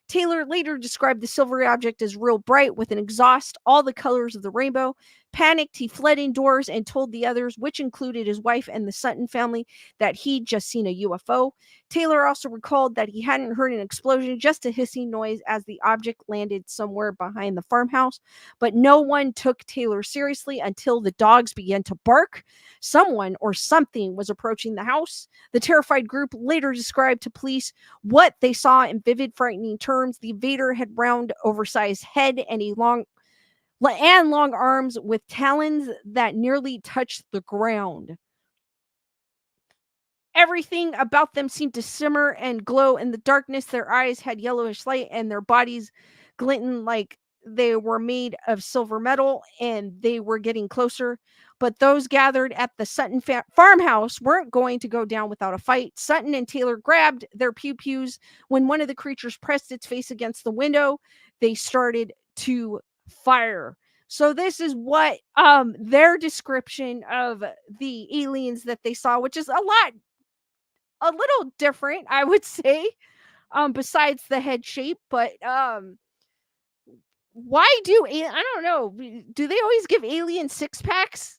Taylor later described the silvery object as real bright with an exhaust, all the colors of the rainbow. Panicked, he fled indoors and told the others, which included his wife and the Sutton family, that he'd just seen a UFO. Taylor also recalled that he hadn't heard an explosion, just a hissing noise as the object landed somewhere behind the farmhouse. But no one took Taylor seriously until the dogs began to bark. Someone or something was approaching the house. The terrified group later described to police what they saw in vivid, frightening terms. The invader had round, oversized head and long arms with talons that nearly touched the ground. Everything about them seemed to simmer and glow in the darkness. Their eyes had yellowish light, and their bodies glinted like they were made of silver metal, and they were getting closer. But those gathered at the Sutton farmhouse weren't going to go down without a fight. Sutton and Taylor grabbed their pew-pews. When one of the creatures pressed its face against the window, they started to fire. So this is what their description of the aliens that they saw, which is a little different, I would say, besides the head shape. But why I don't know, do they always give aliens six packs?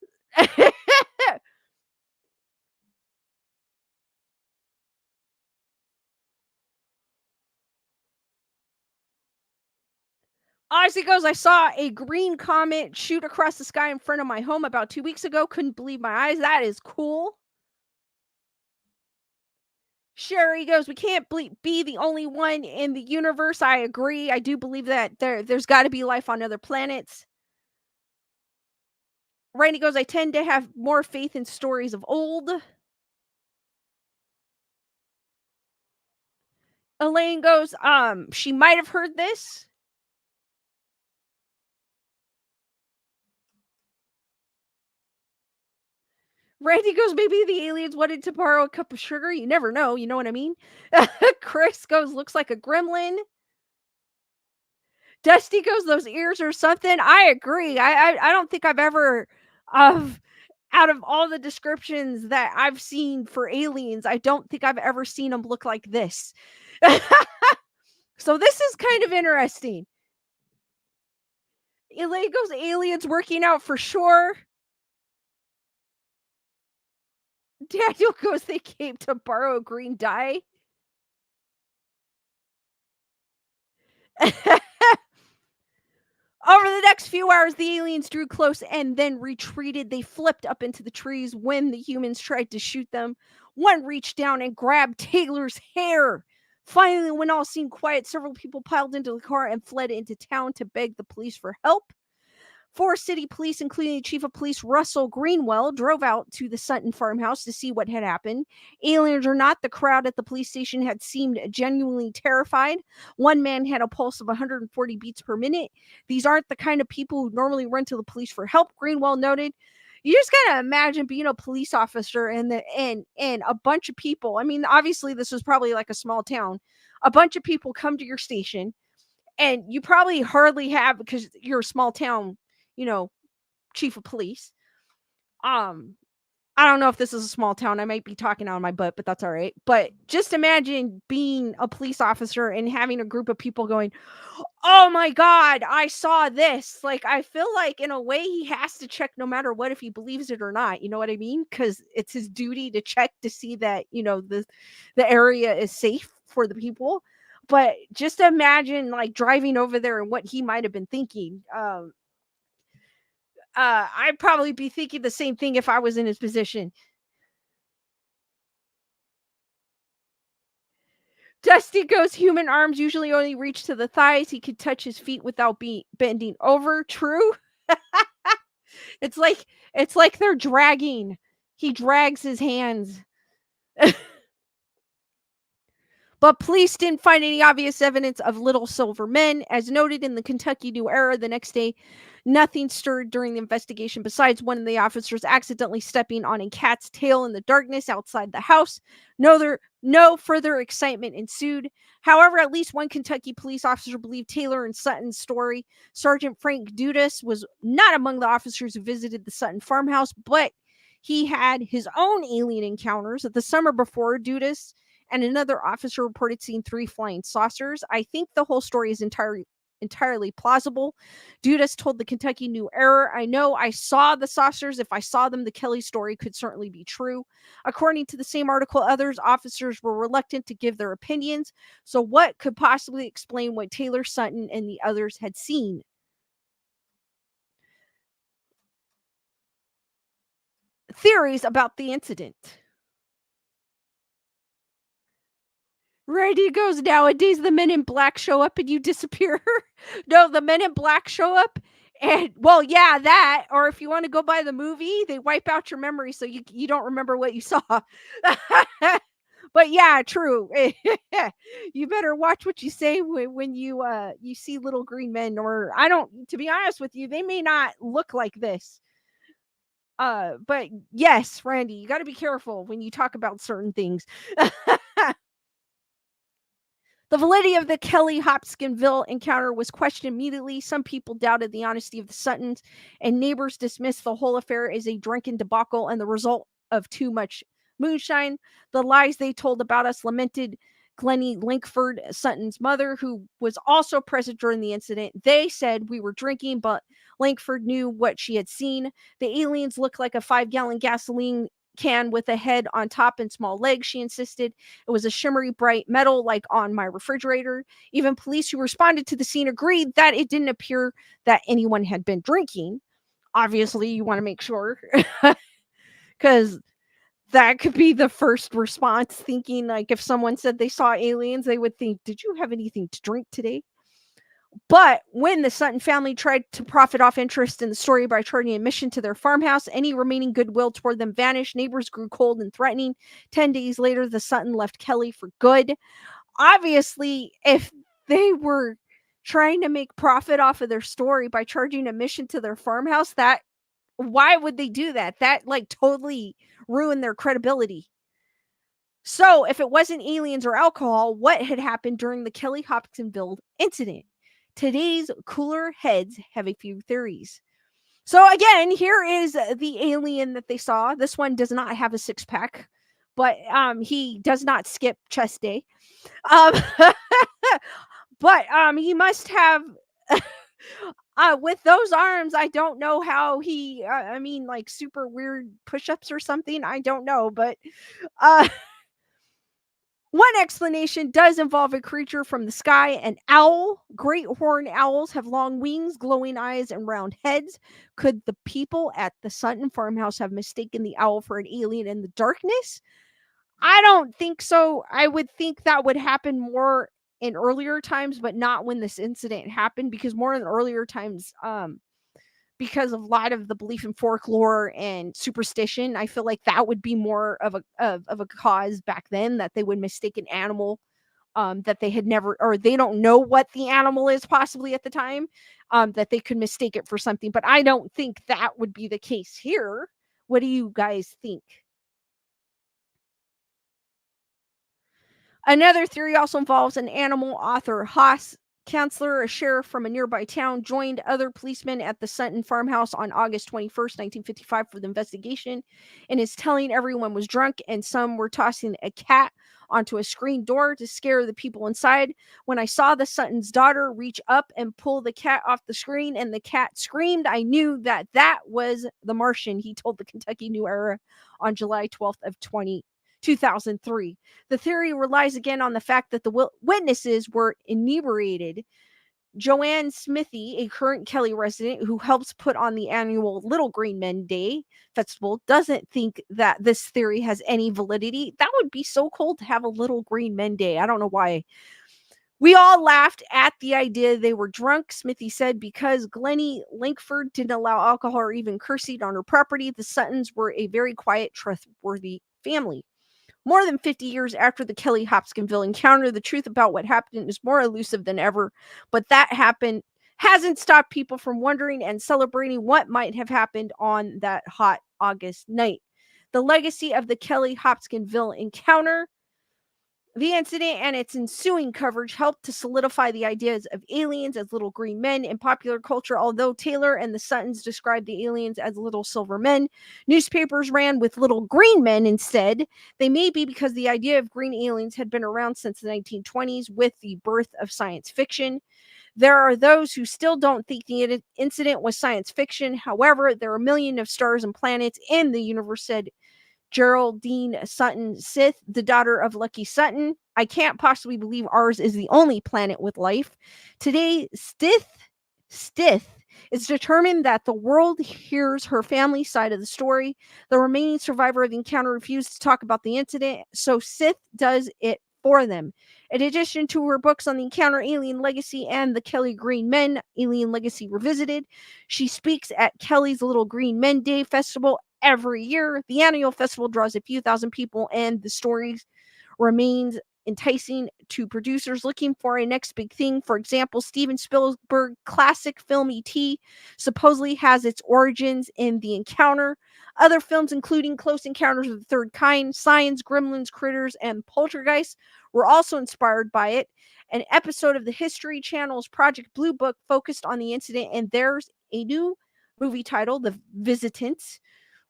Ozzy goes, "I saw a green comet shoot across the sky in front of my home about 2 weeks ago. Couldn't believe my eyes. That is cool." Sherry goes, we can't be the only one in the universe. I agree. I do believe that there's got to be life on other planets. Randy goes, I tend to have more faith in stories of old. Elaine goes, she might have heard this. Randy goes, maybe the aliens wanted to borrow a cup of sugar. You never know. You know what I mean? Chris goes, looks like a gremlin. Dusty goes, those ears or something. I agree. I don't think I've ever, of out of all the descriptions that I've seen for aliens, I don't think I've ever seen them look like this. So this is kind of interesting. Elaine goes, aliens working out for sure. Daniel goes, they came to borrow green dye. Over the next few hours, the aliens drew close and then retreated. They flipped up into the trees when the humans tried to shoot them. One reached down and grabbed Taylor's hair. Finally, when all seemed quiet, several people piled into the car and fled into town to beg the police for help. 4 city police, including the chief of police, Russell Greenwell, drove out to the Sutton farmhouse to see what had happened. Aliens or not, the crowd at the police station had seemed genuinely terrified. One man had a pulse of 140 beats per minute. These aren't the kind of people who normally run to the police for help, Greenwell noted. You just gotta imagine being a police officer and a bunch of people. I mean, obviously this was probably like a small town. A bunch of people come to your station, and you probably hardly have, because you're a small town, you know, chief of police. Um, I don't know if this is a small town. I might be talking out of my butt, but that's all right. But just imagine being a police officer and having a group of people going, "Oh my God, I saw this." Like, I feel like in a way he has to check no matter what, if he believes it or not. You know what I mean? Because it's his duty to check to see that, the area is safe for the people. But just imagine like driving over there and what he might have been thinking. I'd probably be thinking the same thing if I was in his position. Dusty goes, human arms usually only reach to the thighs. He could touch his feet without bending over. True. It's like they're dragging. He drags his hands. But police didn't find any obvious evidence of little silver men. As noted in the Kentucky New Era the next day, nothing stirred during the investigation besides one of the officers accidentally stepping on a cat's tail in the darkness outside the house. No further excitement ensued. However, at least one Kentucky police officer believed Taylor and Sutton's story. Sergeant Frank Dudas was not among the officers who visited the Sutton farmhouse, but he had his own alien encounters. The summer before, Dudas and another officer reported seeing 3 flying saucers. I think the whole story is entirely plausible. Dudas told the Kentucky New Era, I know I saw the saucers. If I saw them, the Kelly story could certainly be true. According to the same article, others officers were reluctant to give their opinions. So what could possibly explain what Taylor, Sutton, and the others had seen? Theories about the incident. Randy goes, nowadays the men in black show up and you disappear. No, the men in black show up and, well, yeah, that. Or if you want to go by the movie, they wipe out your memory so you don't remember what you saw. But yeah, true. You better watch what you say when you see little green men. Or I don't, to be honest with you, they may not look like this. But yes, Randy, you got to be careful when you talk about certain things. The validity of the Kelly-Hopkinsville encounter was questioned immediately. Some people doubted the honesty of the Suttons, and neighbors dismissed the whole affair as a drunken debacle and the result of too much moonshine. The lies they told about us, lamented Glennie Linkford, Sutton's mother, who was also present during the incident. They said we were drinking, but Linkford knew what she had seen. The aliens looked like a 5-gallon gasoline can with a head on top and small legs, she insisted. It was a shimmery bright metal like on my refrigerator. Even police who responded to the scene agreed that it didn't appear that anyone had been drinking. Obviously, you want to make sure because That could be the first response, thinking like if someone said they saw aliens, they would think, "Did you have anything to drink today?" But when the Sutton family tried to profit off interest in the story by charging admission to their farmhouse, any remaining goodwill toward them vanished. Neighbors grew cold and threatening. 10 days later, the Sutton left Kelly for good. Obviously, if they were trying to make profit off of their story by charging admission to their farmhouse, that why would they do that? That like totally ruined their credibility. So, if it wasn't aliens or alcohol, what had happened during the Kelly-Hopkinsville incident? Today's cooler heads have a few theories. So, again, here is the alien that they saw. This one does not have a six pack, but he does not skip chest day. Um, but he must have. With those arms, I don't know how he. I mean, like super weird push-ups or something. I don't know, but uh, one explanation does involve a creature from the sky, an owl. Great horned owls have long wings, glowing eyes, and round heads. Could the people at the Sutton farmhouse have mistaken the owl for an alien in the darkness? I don't think so. I would think that would happen more in earlier times, but not when this incident happened, because more in earlier times, because of a lot of the belief in folklore and superstition, I feel like that would be more of a cause back then, that they would mistake an animal that they had never, or they don't know what the animal is possibly at the time, that they could mistake it for something. But I don't think that would be the case here. What do you guys think? Another theory also involves an animal. Author Haas, counselor, a sheriff from a nearby town, joined other policemen at the Sutton farmhouse on August 21st, 1955 for the investigation, and is telling everyone was drunk and some were tossing a cat onto a screen door to scare the people inside. When I saw the Sutton's daughter reach up and pull the cat off the screen and the cat screamed, I knew that that was the Martian, he told the Kentucky New Era on July 12th of 2003. The theory relies again on the fact that the witnesses were inebriated. Joanne Smithy, a current Kelly resident who helps put on the annual Little Green Men Day festival, doesn't think that this theory has any validity. That would be so cool to have a Little Green Men Day. I don't know why. We all laughed at the idea they were drunk, Smithy said, because Glennie Lankford didn't allow alcohol or even cursing on her property. The Suttons were a very quiet, trustworthy family. More than 50 years after the Kelly-Hopkinsville encounter, the truth about what happened is more elusive than ever, but that happened hasn't stopped people from wondering and celebrating what might have happened on that hot August night. The legacy of the Kelly-Hopkinsville encounter, the incident and its ensuing coverage helped to solidify the ideas of aliens as little green men in popular culture. Although Taylor and the Suttons described the aliens as little silver men, newspapers ran with little green men instead. They may be because the idea of green aliens had been around since the 1920s with the birth of science fiction. There are those who still don't think the incident was science fiction. However, there are millions of stars and planets in the universe, said Geraldine Sutton Sith, the daughter of Lucky Sutton. I can't possibly believe ours is the only planet with life. Today, Stith is determined that the world hears her family's side of the story. The remaining survivor of the encounter refused to talk about the incident, so Sith does it for them. In addition to her books on the encounter, Alien Legacy, and the Kelly Green Men, Alien Legacy Revisited, she speaks at Kelly's Little Green Men Day Festival every year. The annual festival draws a few thousand people, and the story remains enticing to producers looking for a next big thing. For example, Steven Spielberg classic film E.T. supposedly has its origins in the encounter. Other films, including Close Encounters of the Third Kind, Signs, Gremlins, Critters, and Poltergeist, were also inspired by it. An episode of the History Channel's Project Blue Book focused on the incident, and there's a new movie titled The Visitants,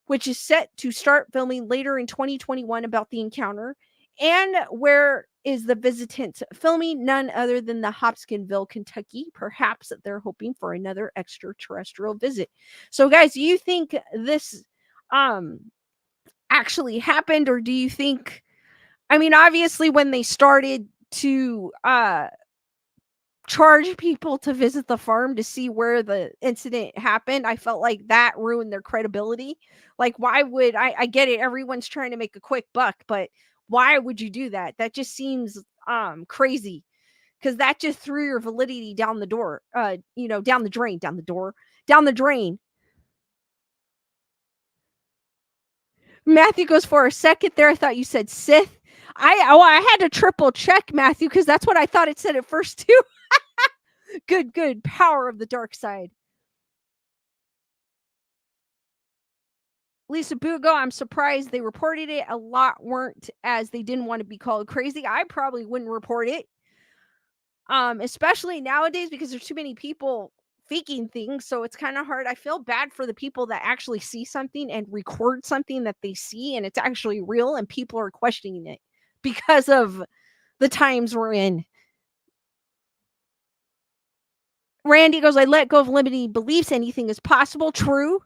which is set to start filming later in 2021 about the encounter. And where is the Visitant filming? None other than the Hopkinsville, Kentucky. Perhaps they're hoping for another extraterrestrial visit. So, guys, do you think this um actually happened, or do you think? I mean, obviously, when they started to charge people to visit the farm to see where the incident happened. I felt like that ruined their credibility. Like, why would I get it, everyone's trying to make a quick buck, but why would you do that? That just seems crazy, because that just threw your validity down the door. Down the drain, down the drain. Matthew goes, for a second there, I thought you said Sith. I had to triple check, Matthew, because that's what I thought it said at first too. Good. Power of the dark side. Lisa Bugo, I'm surprised they reported it. A lot weren't, as they didn't want to be called crazy. I probably wouldn't report it. Especially nowadays, because there's too many people faking things, so it's kind of hard. I feel bad for the people that actually see something and record something that they see and it's actually real and people are questioning it because of the times we're in. Randy goes, I let go of limiting beliefs. Anything is possible. True.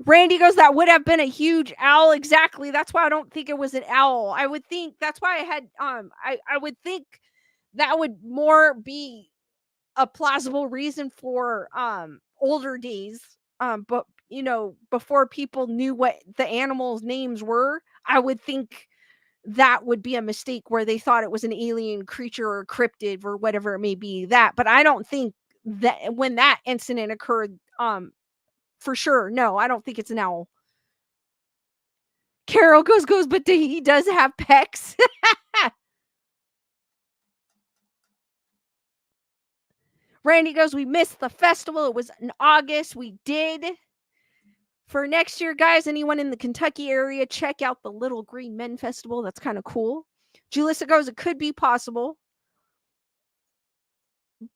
Randy goes, that would have been a huge owl. Exactly. That's why I don't think it was an owl. I would think that's why I had I would think that would more be a plausible reason for older days. But before people knew what the animals' names were, I would think that would be a mistake where they thought it was an alien creature or cryptid or whatever it may be. That, but I don't think that when that incident occurred, for sure, no, I don't think it's an owl. Carol goes, but he does have pecs. Randy goes, we missed the festival. It was in August. We did. For next year, guys, anyone in the Kentucky area, check out the Little Green Men Festival. That's kind of cool. Julissa goes, it could be possible.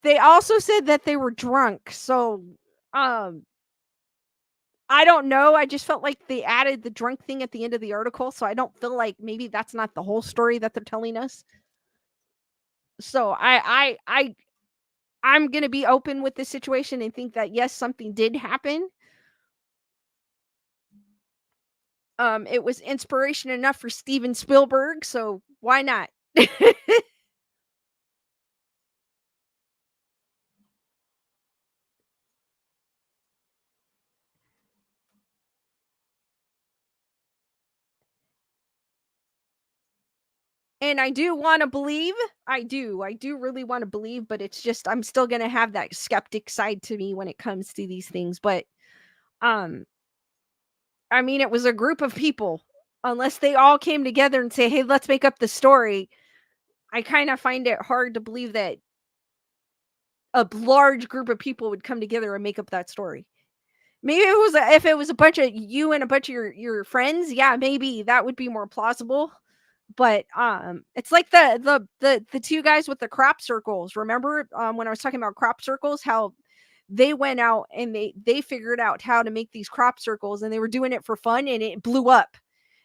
They also said that they were drunk. So, I don't know. I just felt like they added the drunk thing at the end of the article. So I don't feel like maybe that's not the whole story that they're telling us. So I'm going to be open with this situation and think that yes, something did happen. It was inspiration enough for Steven Spielberg, so why not? And I do want to believe. I do really want to believe, but it's just I'm still going to have that skeptic side to me when it comes to these things, but um I mean, it was a group of people. Unless they all came together and say, "Hey, let's make up the story." I kind of find it hard to believe that a large group of people would come together and make up that story. Maybe if it was a bunch of you and a bunch of your friends, yeah, maybe that would be more plausible. But it's like the two guys with the crop circles. Remember when I was talking about crop circles, how they went out and they figured out how to make these crop circles and they were doing it for fun and it blew up.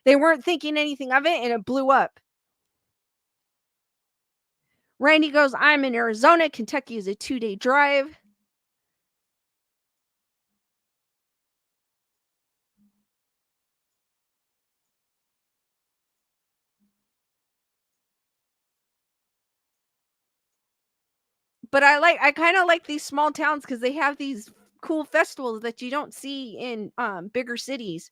They weren't thinking anything of it and it blew up. Randy goes, I'm in Arizona. Kentucky is a 2-day drive. But I kind of like these small towns because they have these cool festivals that you don't see in bigger cities.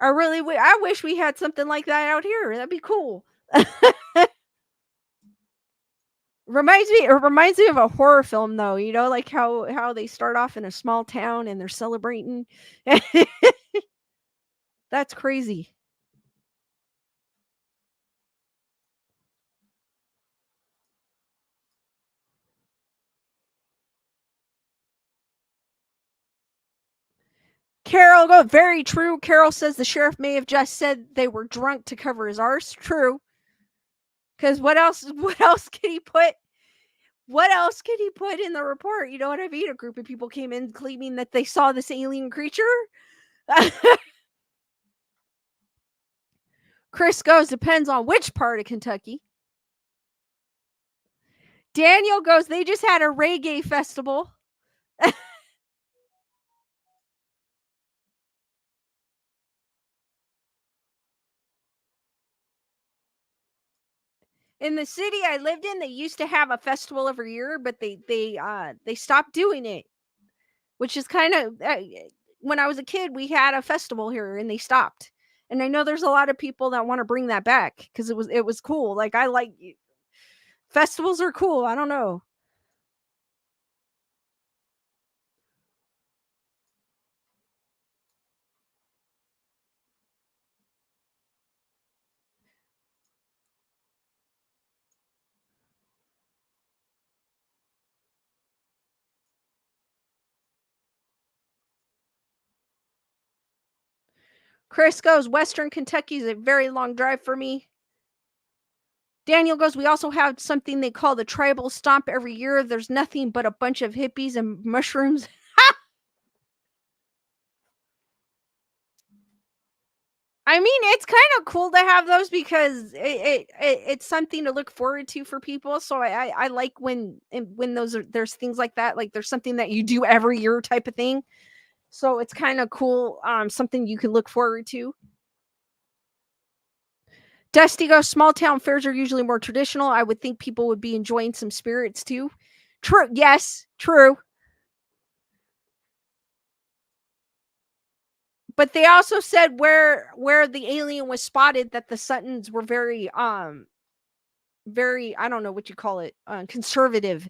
I wish we had something like that out here. That'd be cool. It reminds me of a horror film though, like how they start off in a small town and they're celebrating. That's crazy. Carol go, very true. Carol says the sheriff may have just said they were drunk to cover his arse. True. Because what else can he put? What else can he put in the report? You know what I mean? A group of people came in claiming that they saw this alien creature. Chris goes, depends on which part of Kentucky. Daniel goes, they just had a reggae festival. In the city I lived in, they used to have a festival every year, but they stopped doing it, which is kind of when I was a kid, we had a festival here and they stopped. And I know there's a lot of people that want to bring that back because it was cool. Like I like festivals are cool. I don't know. Chris goes, Western Kentucky is a very long drive for me. Daniel goes, we also have something they call the tribal stomp every year. There's nothing but a bunch of hippies and mushrooms. I mean, it's kind of cool to have those because it's something to look forward to for people. So I like when there's things like that. Like there's something that you do every year type of thing. So it's kind of cool. Something you can look forward to. Dusty goes, small town fairs are usually more traditional. I would think people would be enjoying some spirits too. True. Yes, true. But they also said where the alien was spotted that the Suttons were very, I don't know what you call it, conservative.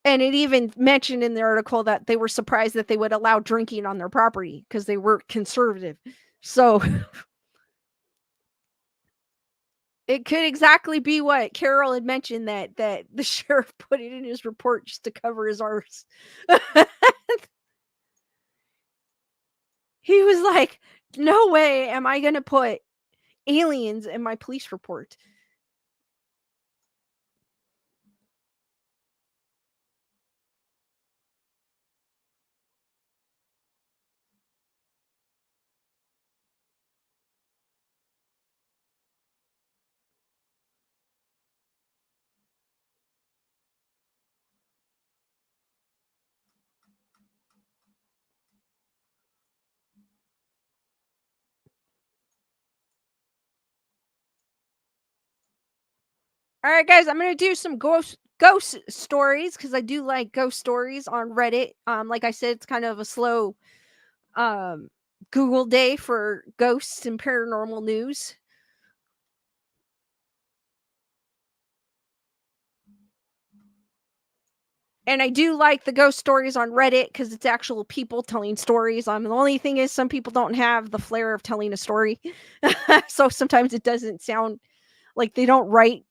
And it even mentioned in the article that they were surprised that they would allow drinking on their property because they were conservative. So it could exactly be what Carol had mentioned that the sheriff put it in his report just to cover his arse. He was like, "No way am I going to put aliens in my police report." All right, guys, I'm gonna do some ghost stories because I do like ghost stories on Reddit. Like I said, it's kind of a slow um Google day for ghosts and paranormal news. And I do like the ghost stories on Reddit because it's actual people telling stories. The only thing is some people don't have the flair of telling a story. So sometimes it doesn't sound like they don't write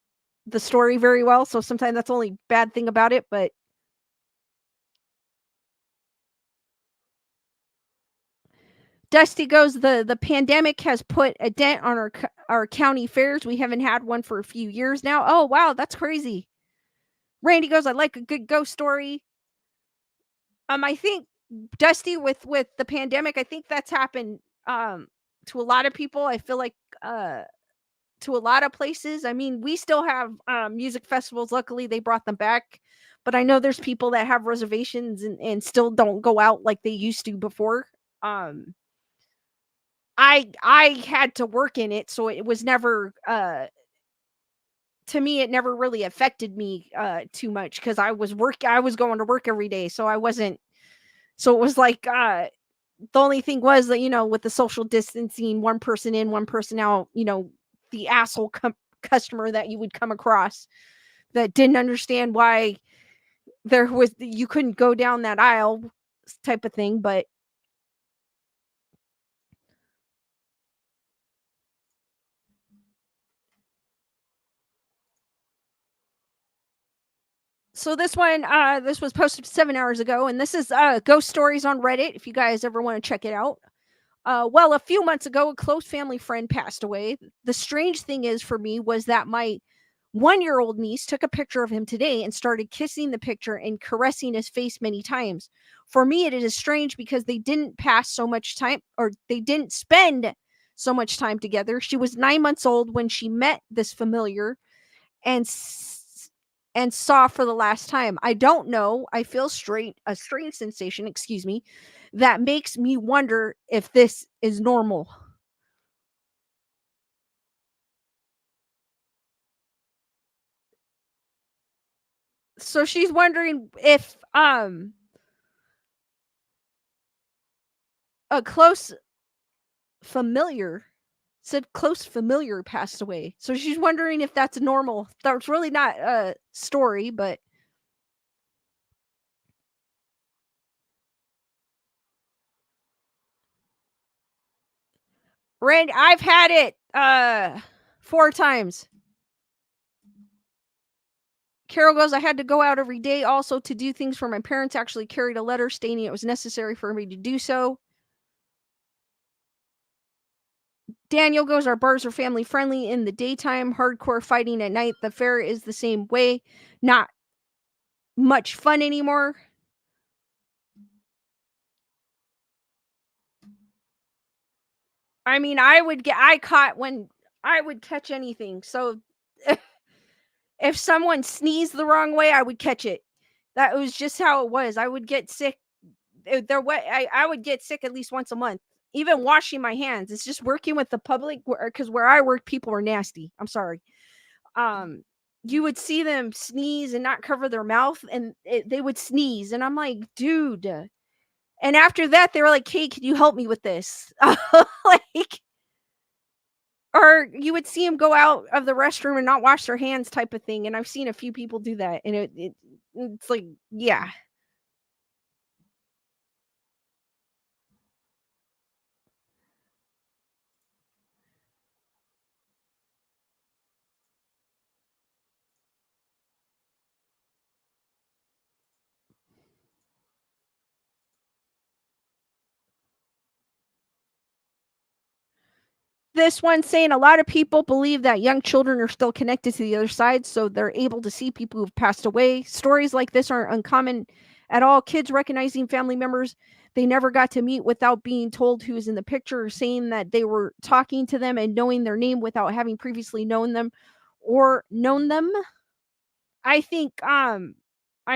the story very well. So sometimes that's the only bad thing about it. But Dusty goes, the pandemic has put a dent on our county fairs. We haven't had one for a few years now. Oh wow, that's crazy. Randy goes, I like a good ghost story. I think Dusty with the pandemic, I think that's happened to a lot of people. I feel like to a lot of places. I mean, we still have music festivals. Luckily, they brought them back. But I know there's people that have reservations and still don't go out like they used to before. Um, I had to work in it, so it was never to me it never really affected me too much because I was going to work every day, so I wasn't so it was like the only thing was that with the social distancing, one person in, one person out, the asshole customer that you would come across that didn't understand why you couldn't go down that aisle type of thing. But so this was posted 7 hours ago, and this is ghost stories on Reddit if you guys ever want to check it out. Well, a few months ago, a close family friend passed away. The strange thing is for me was that my 1-year-old niece took a picture of him today and started kissing the picture and caressing his face many times. For me, it is strange because they didn't pass so much time, or they didn't spend so much time together. She was 9 months old when she met this familiar, and and saw for the last time. I don't know. I feel a strange sensation, excuse me, that makes me wonder if this is normal. So she's wondering if a familiar close familiar passed away. So she's wondering if that's normal. That's really not a story, but Randy, I've had it 4 times. Carol goes, I had to go out every day also to do things for my parents. Actually carried a letter stating it was necessary for me to do so. Daniel goes, our bars are family friendly in the daytime, hardcore fighting at night. The fair is the same way. Not much fun anymore. I mean, I caught when I would catch anything. So if someone sneezed the wrong way, I would catch it. That was just how it was. I would get sick. I would get sick at least once a month. Even washing my hands. It's just working with the public because where I work, people are nasty. I'm sorry. Um, you would see them sneeze and not cover their mouth, and they would sneeze, and I'm like, dude. And after that, they were like, "Hey, can you help me with this?" Like, or you would see them go out of the restroom and not wash their hands, type of thing. And I've seen a few people do that, and it's like, yeah. This one saying a lot of people believe that young children are still connected to the other side, so they're able to see people who've passed away. Stories like this aren't uncommon at all. Kids recognizing family members they never got to meet without being told who is in the picture, or saying that they were talking to them and knowing their name without having previously known them or known them. I think I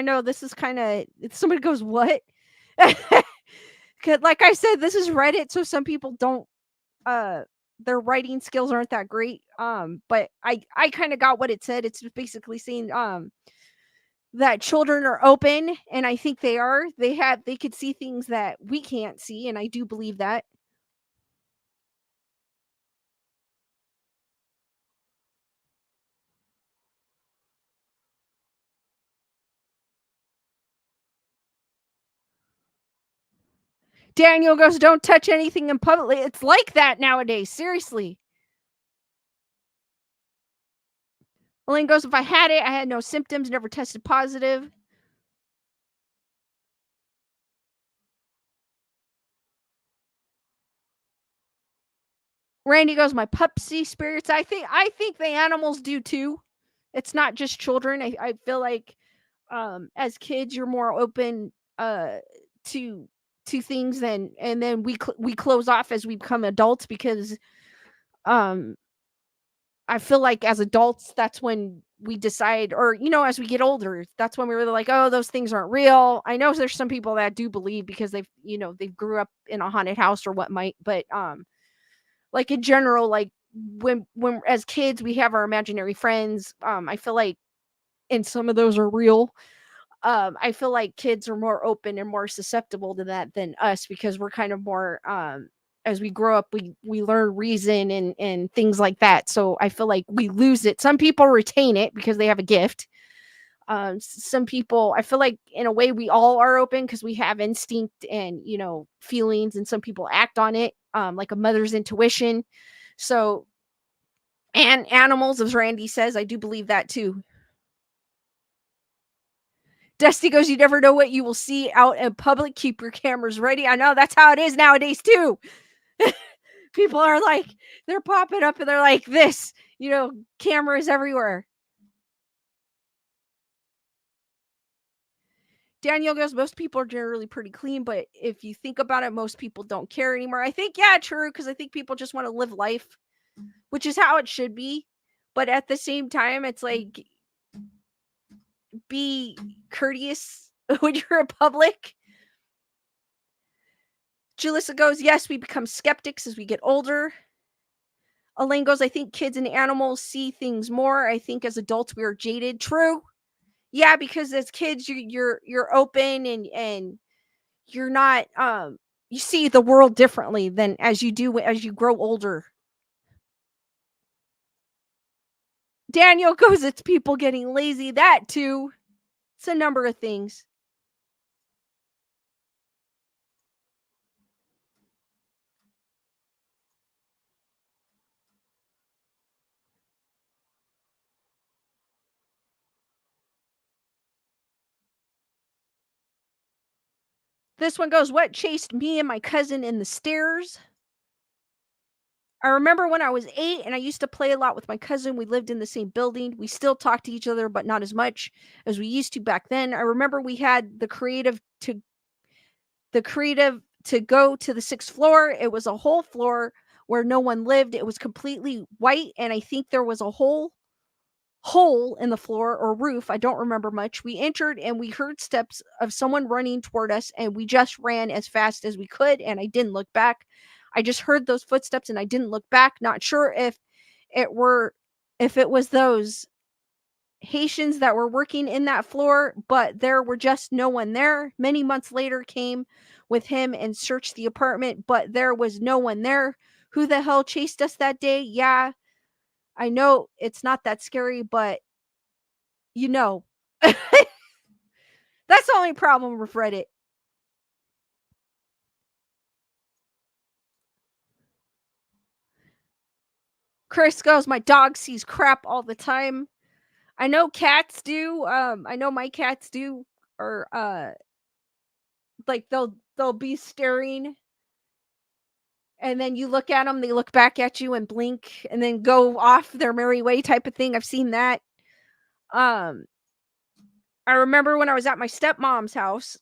know this is kind of somebody goes, "What?" 'Cause like I said, this is Reddit, so some people don't uh their writing skills aren't that great. But I kind of got what it said. It's just basically saying that children are open, and I think they are. They could see things that we can't see, and I do believe that. Daniel goes, "Don't touch anything in public." It's like that nowadays. Seriously. Elaine goes, "If I had it, I had no symptoms, never tested positive." Randy goes, "My pup spirits." I think the animals do too. It's not just children. I feel like as kids you're more open to things than and then we close off as we become adults because um I feel like as adults that's when we decide, or as we get older, that's when we're really like, oh, those things aren't real. I know there's some people that do believe because they've grew up in a haunted house or what might, but like in general, like when as kids we have our imaginary friends. I feel like and some of those are real. I feel like kids are more open and more susceptible to that than us because we're kind of more as we grow up we learn reason and things like that. So I feel like we lose it. Some people retain it because they have a gift. Some people, I feel like in a way we all are open because we have instinct and feelings, and some people act on it like a mother's intuition. So, and animals, as Randy says, I do believe that too. Dusty goes, "You never know what you will see out in public. Keep your cameras ready." I know that's how it is nowadays too. People are like, they're popping up and they're like this, cameras everywhere. Danielle goes, "Most people are generally pretty clean, but if you think about it, most people don't care anymore." I think, yeah, true, because I think people just want to live life, which is how it should be. But at the same time, it's like be courteous when you're in public. Julissa goes, yes, we become skeptics as we get older. Elaine goes, I think kids and animals see things more. I think as adults we are jaded. True. Yeah, because as kids you're open and you're not you see the world differently than as you do as you grow older. Daniel goes, it's people getting lazy. That too. It's a number of things. This one goes, what chased me and my cousin in the stairs? I remember when I was 8 and I used to play a lot with my cousin. We lived in the same building. We still talk to each other, but not as much as we used to back then. I remember we had the creative to go to the 6th floor. It was a whole floor where no one lived. It was completely white, and I think there was a hole in the floor or roof. I don't remember much. We entered and we heard steps of someone running toward us, and we just ran as fast as we could, and I didn't look back. I just heard those footsteps and I didn't look back. Not sure it were if it was those Haitians that were working in that floor, but there were just no one there. Many months later came with him and searched the apartment, but there was no one there. Who the hell chased us that day? Yeah, I know it's not that scary, but you know. That's the only problem with Reddit. Chris goes, my dog sees crap all the time. I know cats do. I know my cats do, or like they'll be staring, and then you look at them, they look back at you and blink, and then go off their merry way, type of thing. I've seen that. Um, I remember when I was at my stepmom's house.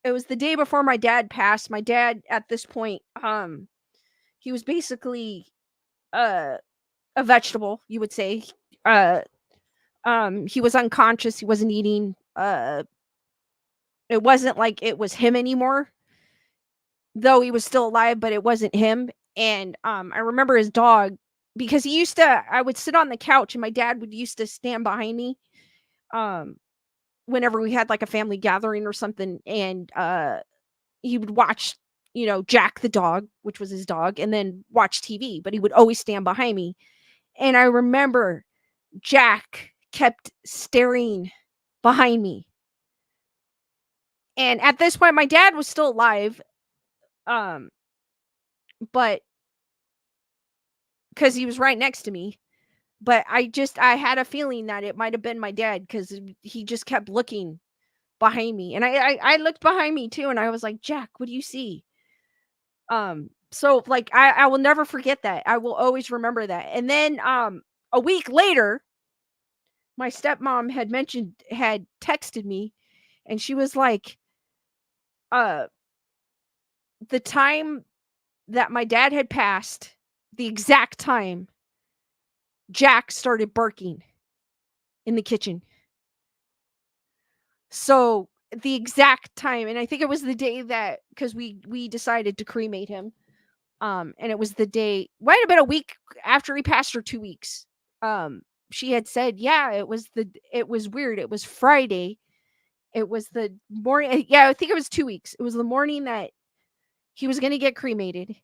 It was the day before my dad passed. My dad, at this point, he was basically uh a vegetable, you would say. Uh, he was unconscious. He wasn't eating. It wasn't like it was him anymore, though he was still alive, but it wasn't him. And I remember his dog because he used to. I would sit on the couch, and my dad would used to stand behind me. Um, whenever we had like a family gathering or something, and he would watch, Jack the dog, which was his dog, and then watch TV. But he would always stand behind me, and I remember Jack kept staring behind me. And at this point, my dad was still alive, um, but because he was right next to me. But I had a feeling that it might have been my dad because he just kept looking behind me, and I looked behind me too, and I was like, Jack, what do you see? So like I will never forget that. I will always remember that. And then a week later, my stepmom had texted me, and she was like, uh the time that my dad had passed, the exact time, Jack started barking in the kitchen. So the exact time, and I think it was the day that, because we decided to cremate him. And it was the day, might have been a week after he passed, or 2 weeks. She had said, yeah, it was weird. It was Friday. It was the morning. Yeah, I think it was 2 weeks. It was the morning that he was going to get cremated.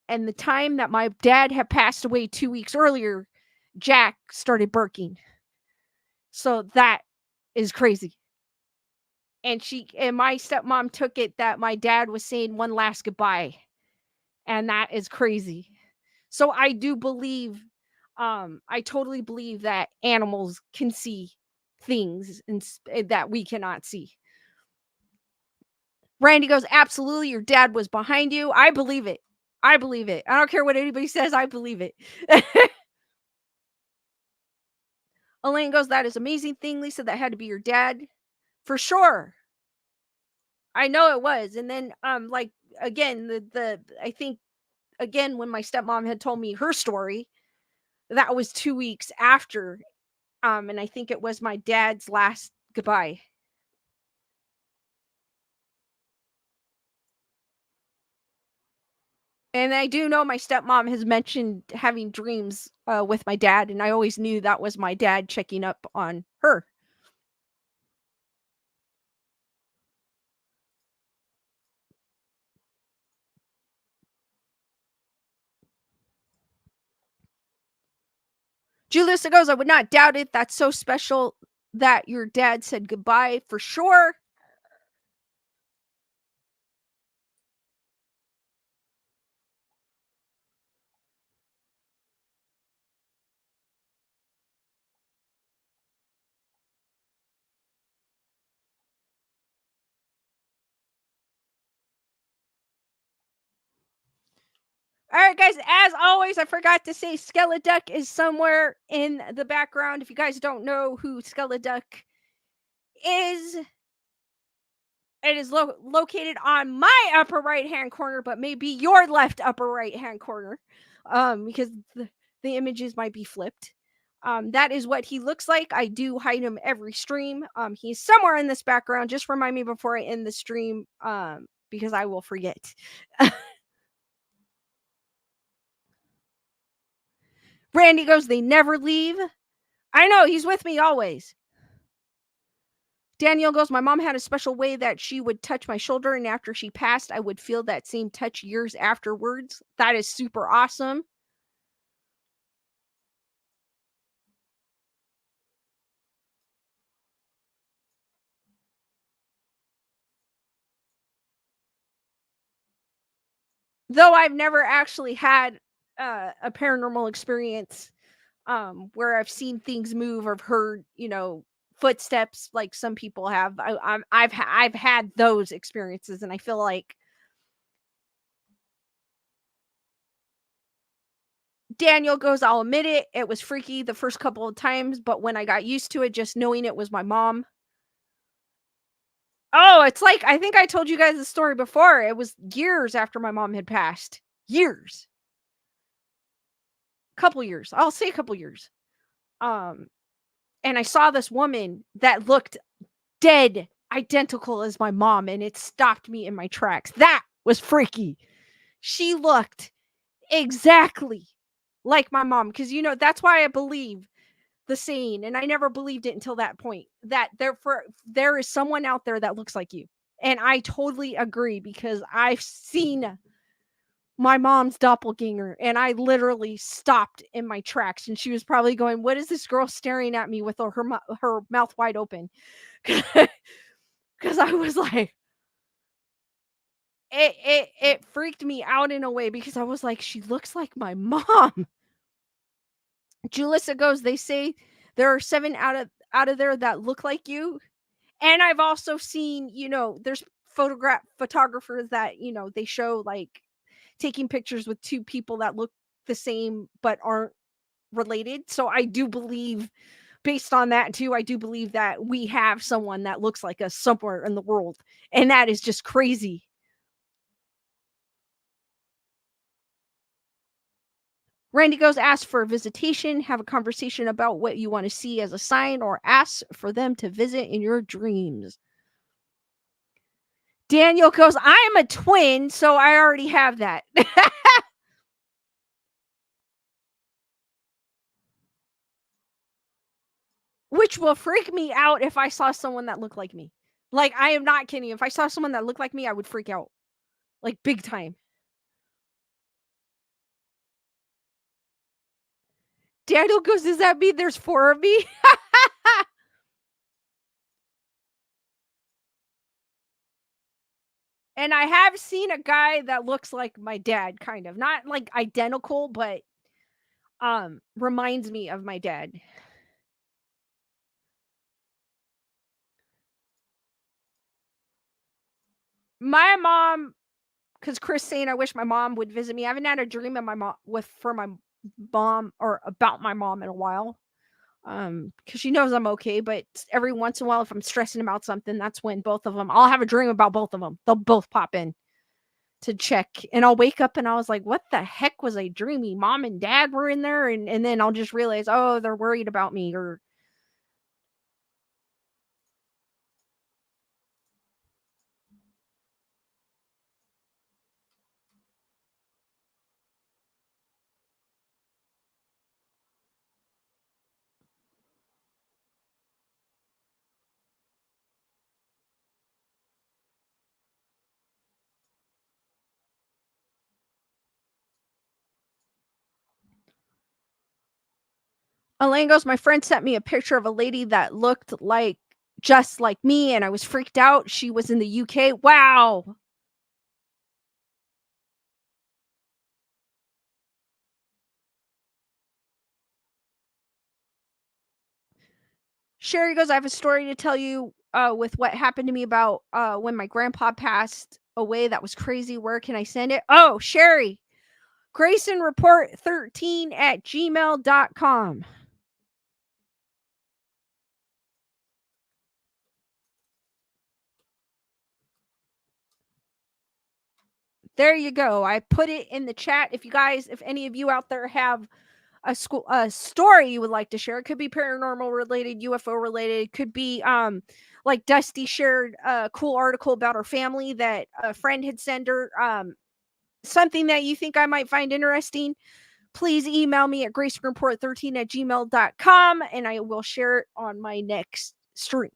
And the time that my dad had passed away 2 weeks earlier, Jack started barking. So that is crazy. And my stepmom took it that my dad was saying one last goodbye. And that is crazy. So I do believe, I totally believe that animals can see things that we cannot see. Randy goes, absolutely, your dad was behind you. I believe it. I believe it. I don't care what anybody says. I believe it. Elaine goes, that is amazing thing, Lisa. That had to be your dad. For sure. I know it was. And then, like, again, I think, again, when my stepmom had told me her story, that was 2 weeks after. And I think it was my dad's last goodbye. And I do know my stepmom has mentioned having dreams with my dad, and I always knew that was my dad checking up on her. Julissa goes, I would not doubt it. That's so special that your dad said goodbye for sure. All right, guys, as always, I forgot to say Skeleduck is somewhere in the background. If you guys don't know who Skeleduck is, it is located on my upper right hand corner, but maybe your left upper right hand corner, because the images might be flipped. That is what he looks like. I do hide him every stream. He's somewhere in this background. Just remind me before I end the stream, because I will forget. Randy goes, they never leave. I know, he's with me always. Danielle goes, my mom had a special way that she would touch my shoulder, and after she passed, I would feel that same touch years afterwards. That is super awesome. Though I've never actually had a paranormal experience where I've seen things move or heard, footsteps like some people have. I've had those experiences, and I feel like Daniel goes, I'll admit it, it was freaky the first couple of times, but when I got used to it, just knowing it was my mom. Oh, it's like, I think I told you guys the story before. It was years after my mom had passed. Years. Couple years. I'll say a couple years. Um, and I saw this woman that looked dead identical as my mom, and it stopped me in my tracks. That was freaky. She looked exactly like my mom, because that's why I believe the saying, and I never believed it until that point, that there is someone out there that looks like you. And I totally agree, because I've seen my mom's doppelganger, and I literally stopped in my tracks, and she was probably going, what is this girl staring at me with her mouth wide open? Because I was like, it freaked me out in a way, because I was like, she looks like my mom. Julissa goes, they say there are 7 out of there that look like you. And I've also seen, there's photographers that, they show like taking pictures with 2 people that look the same but aren't related. So I do believe, based on that too, I do believe that we have someone that looks like us somewhere in the world. And that is just crazy. Randy goes, ask for a visitation, have a conversation about what you want to see as a sign, or ask for them to visit in your dreams. Daniel goes, I am a twin, so I already have that. Which will freak me out if I saw someone that looked like me. Like, I am not kidding. If I saw someone that looked like me, I would freak out. Like, big time. Daniel goes, does that mean there's 4 of me? And I have seen a guy that looks like my dad, kind of. Not like identical, but reminds me of my dad. My mom, because Chris saying I wish my mom would visit me. I haven't had a dream of my mom for my mom or about my mom in a while. Because she knows I'm okay, but every once in a while, if I'm stressing about something, that's when both of them, I'll have a dream about both of them. They'll both pop in to check, and I'll wake up and I was like, what the heck was I dreaming? Mom and dad were in there, and then I'll just realize, oh, they're worried about me. Or Elaine goes, my friend sent me a picture of a lady that looked like just like me, and I was freaked out. She was in the UK. Wow. Sherry goes, I have a story to tell you with what happened to me about when my grandpa passed away. That was crazy. Where can I send it? Oh, Sherry, graysonreport13 at gmail.com. There you go. I put it in the chat. If you guys, if any of you out there have a story you would like to share, it could be paranormal related, UFO related, it could be like Dusty shared a cool article about her family that a friend had sent her, something that you think I might find interesting, please email me at gracereport13 at gmail.com and I will share it on my next stream.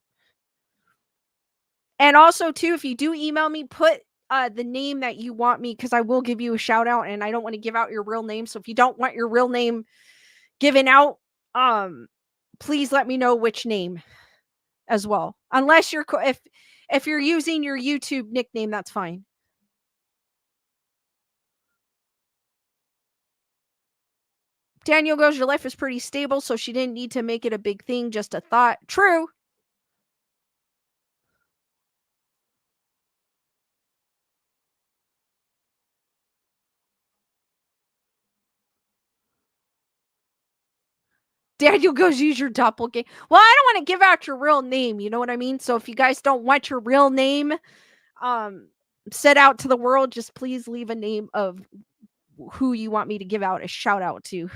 And also, too, if you do email me, put the name that you want me, because I will give you a shout out and I don't want to give out your real name. So if you don't want your real name given out, um, please let me know which name as well. Unless you're if you're using your YouTube nickname, that's fine. Daniel goes, your life is pretty stable, so she didn't need to make it a big thing, just a thought. True. Daniel goes, use your doppelganger. Well, I don't want to give out your real name. You know what I mean? So if you guys don't want your real name um set out to the world, just please leave a name of who you want me to give out a shout out to.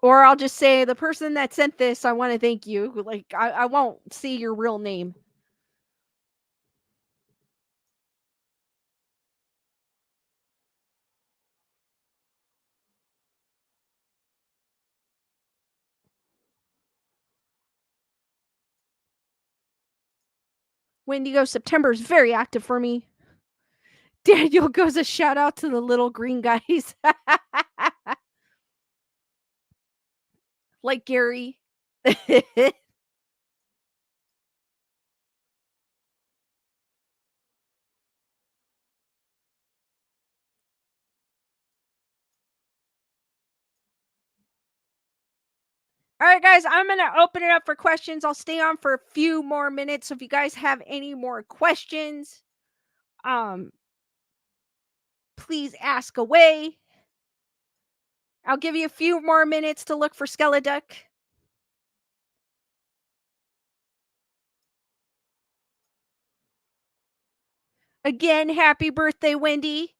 Or I'll just say, the person that sent this, I want to thank you. Like, I won't see your real name. Wendigo, September is very active for me. Daniel goes, a shout out to the little green guys. Like Gary. All right, guys, I'm going to open it up for questions. I'll stay on for a few more minutes. So if you guys have any more questions, please ask away. I'll give you a few more minutes to look for Skeleduck. Again, happy birthday, Wendy.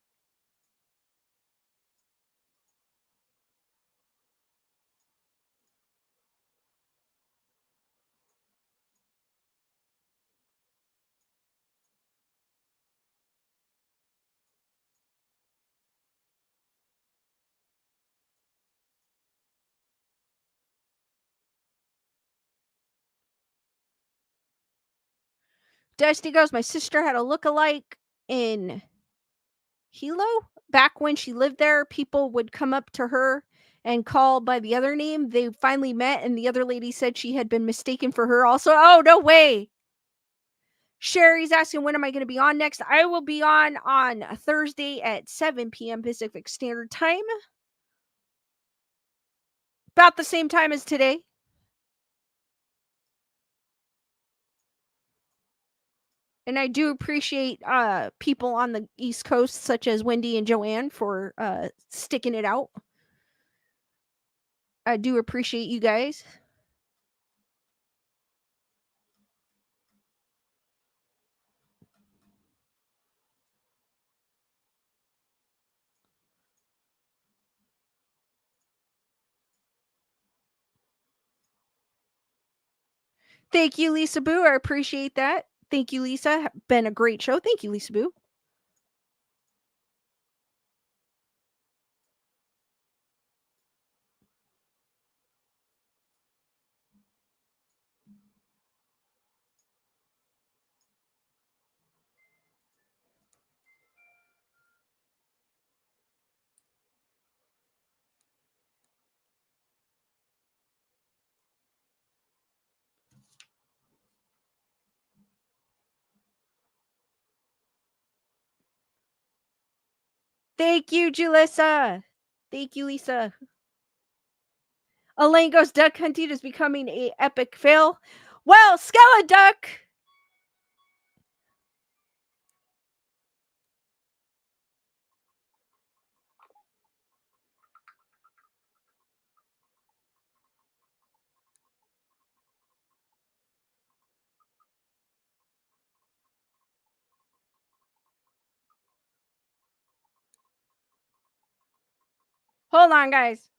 Dusty goes, my sister had a look-alike in Hilo. Back when she lived there, people would come up to her and call by the other name. They finally met, and the other lady said she had been mistaken for her also. Oh, no way. Sherry's asking, when am I going to be on next? I will be on Thursday at 7 p.m. Pacific Standard Time. About the same time as today. And I do appreciate people on the East Coast, such as Wendy and Joanne, for sticking it out. I do appreciate you guys. Thank you, Lisa Boo. I appreciate that. Thank you, Lisa. Been a great show. Thank you, Lisa Boo. Thank you, Julissa. Thank you, Lisa. Elaine goes, duck hunting is becoming a epic fail. Well, Skeleduck. Hold on, guys.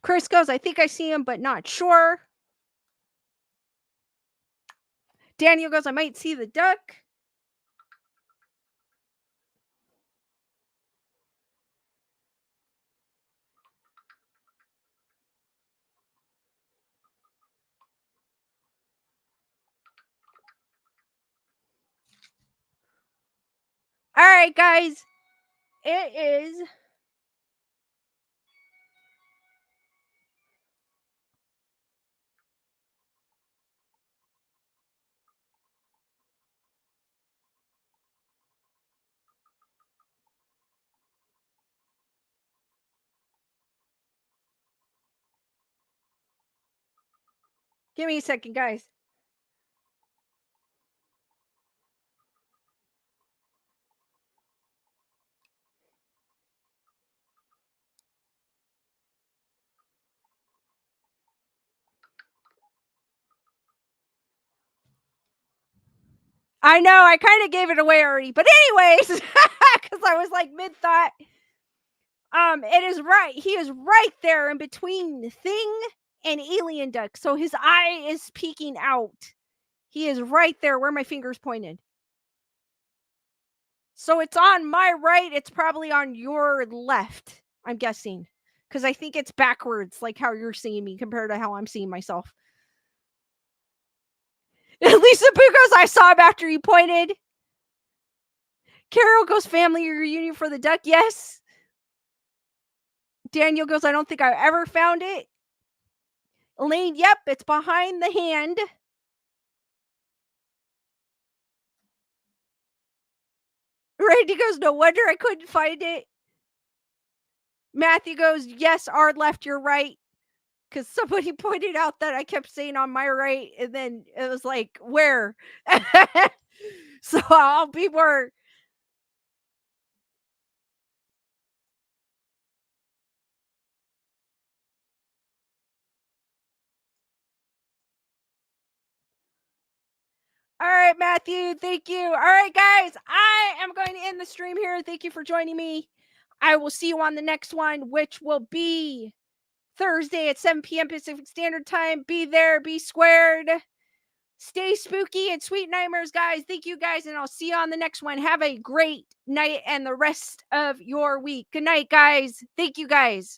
Chris goes, I think I see him, but not sure. Daniel goes, I might see the duck. All right, guys. It is. Give me a second, guys. I know, I kind of gave it away already. But anyways, because I was like mid-thought. It is right. He is right there in between Thing and Alien Duck. So his eye is peeking out. He is right there where my finger's pointed. So it's on my right. It's probably on your left, I'm guessing. Because I think it's backwards, like how you're seeing me compared to how I'm seeing myself. Lisa Boo goes, I saw him after you pointed. Carol goes, family reunion for the duck. Yes. Daniel goes, I don't think I ever found it. Elaine, yep, it's behind the hand. Randy goes, no wonder I couldn't find it. Matthew goes, yes, our left, your right. Because somebody pointed out that I kept saying on my right, and then it was like, where? So I'll be more. All right, Matthew, thank you. All right, guys, I am going to end the stream here. Thank you for joining me. I will see you on the next one, which will be Thursday at 7 p.m. Pacific Standard Time. Be there, be squared. Stay spooky and sweet nightmares, guys. Thank you, guys, and I'll see you on the next one. Have a great night and the rest of your week. Good night, guys. Thank you, guys.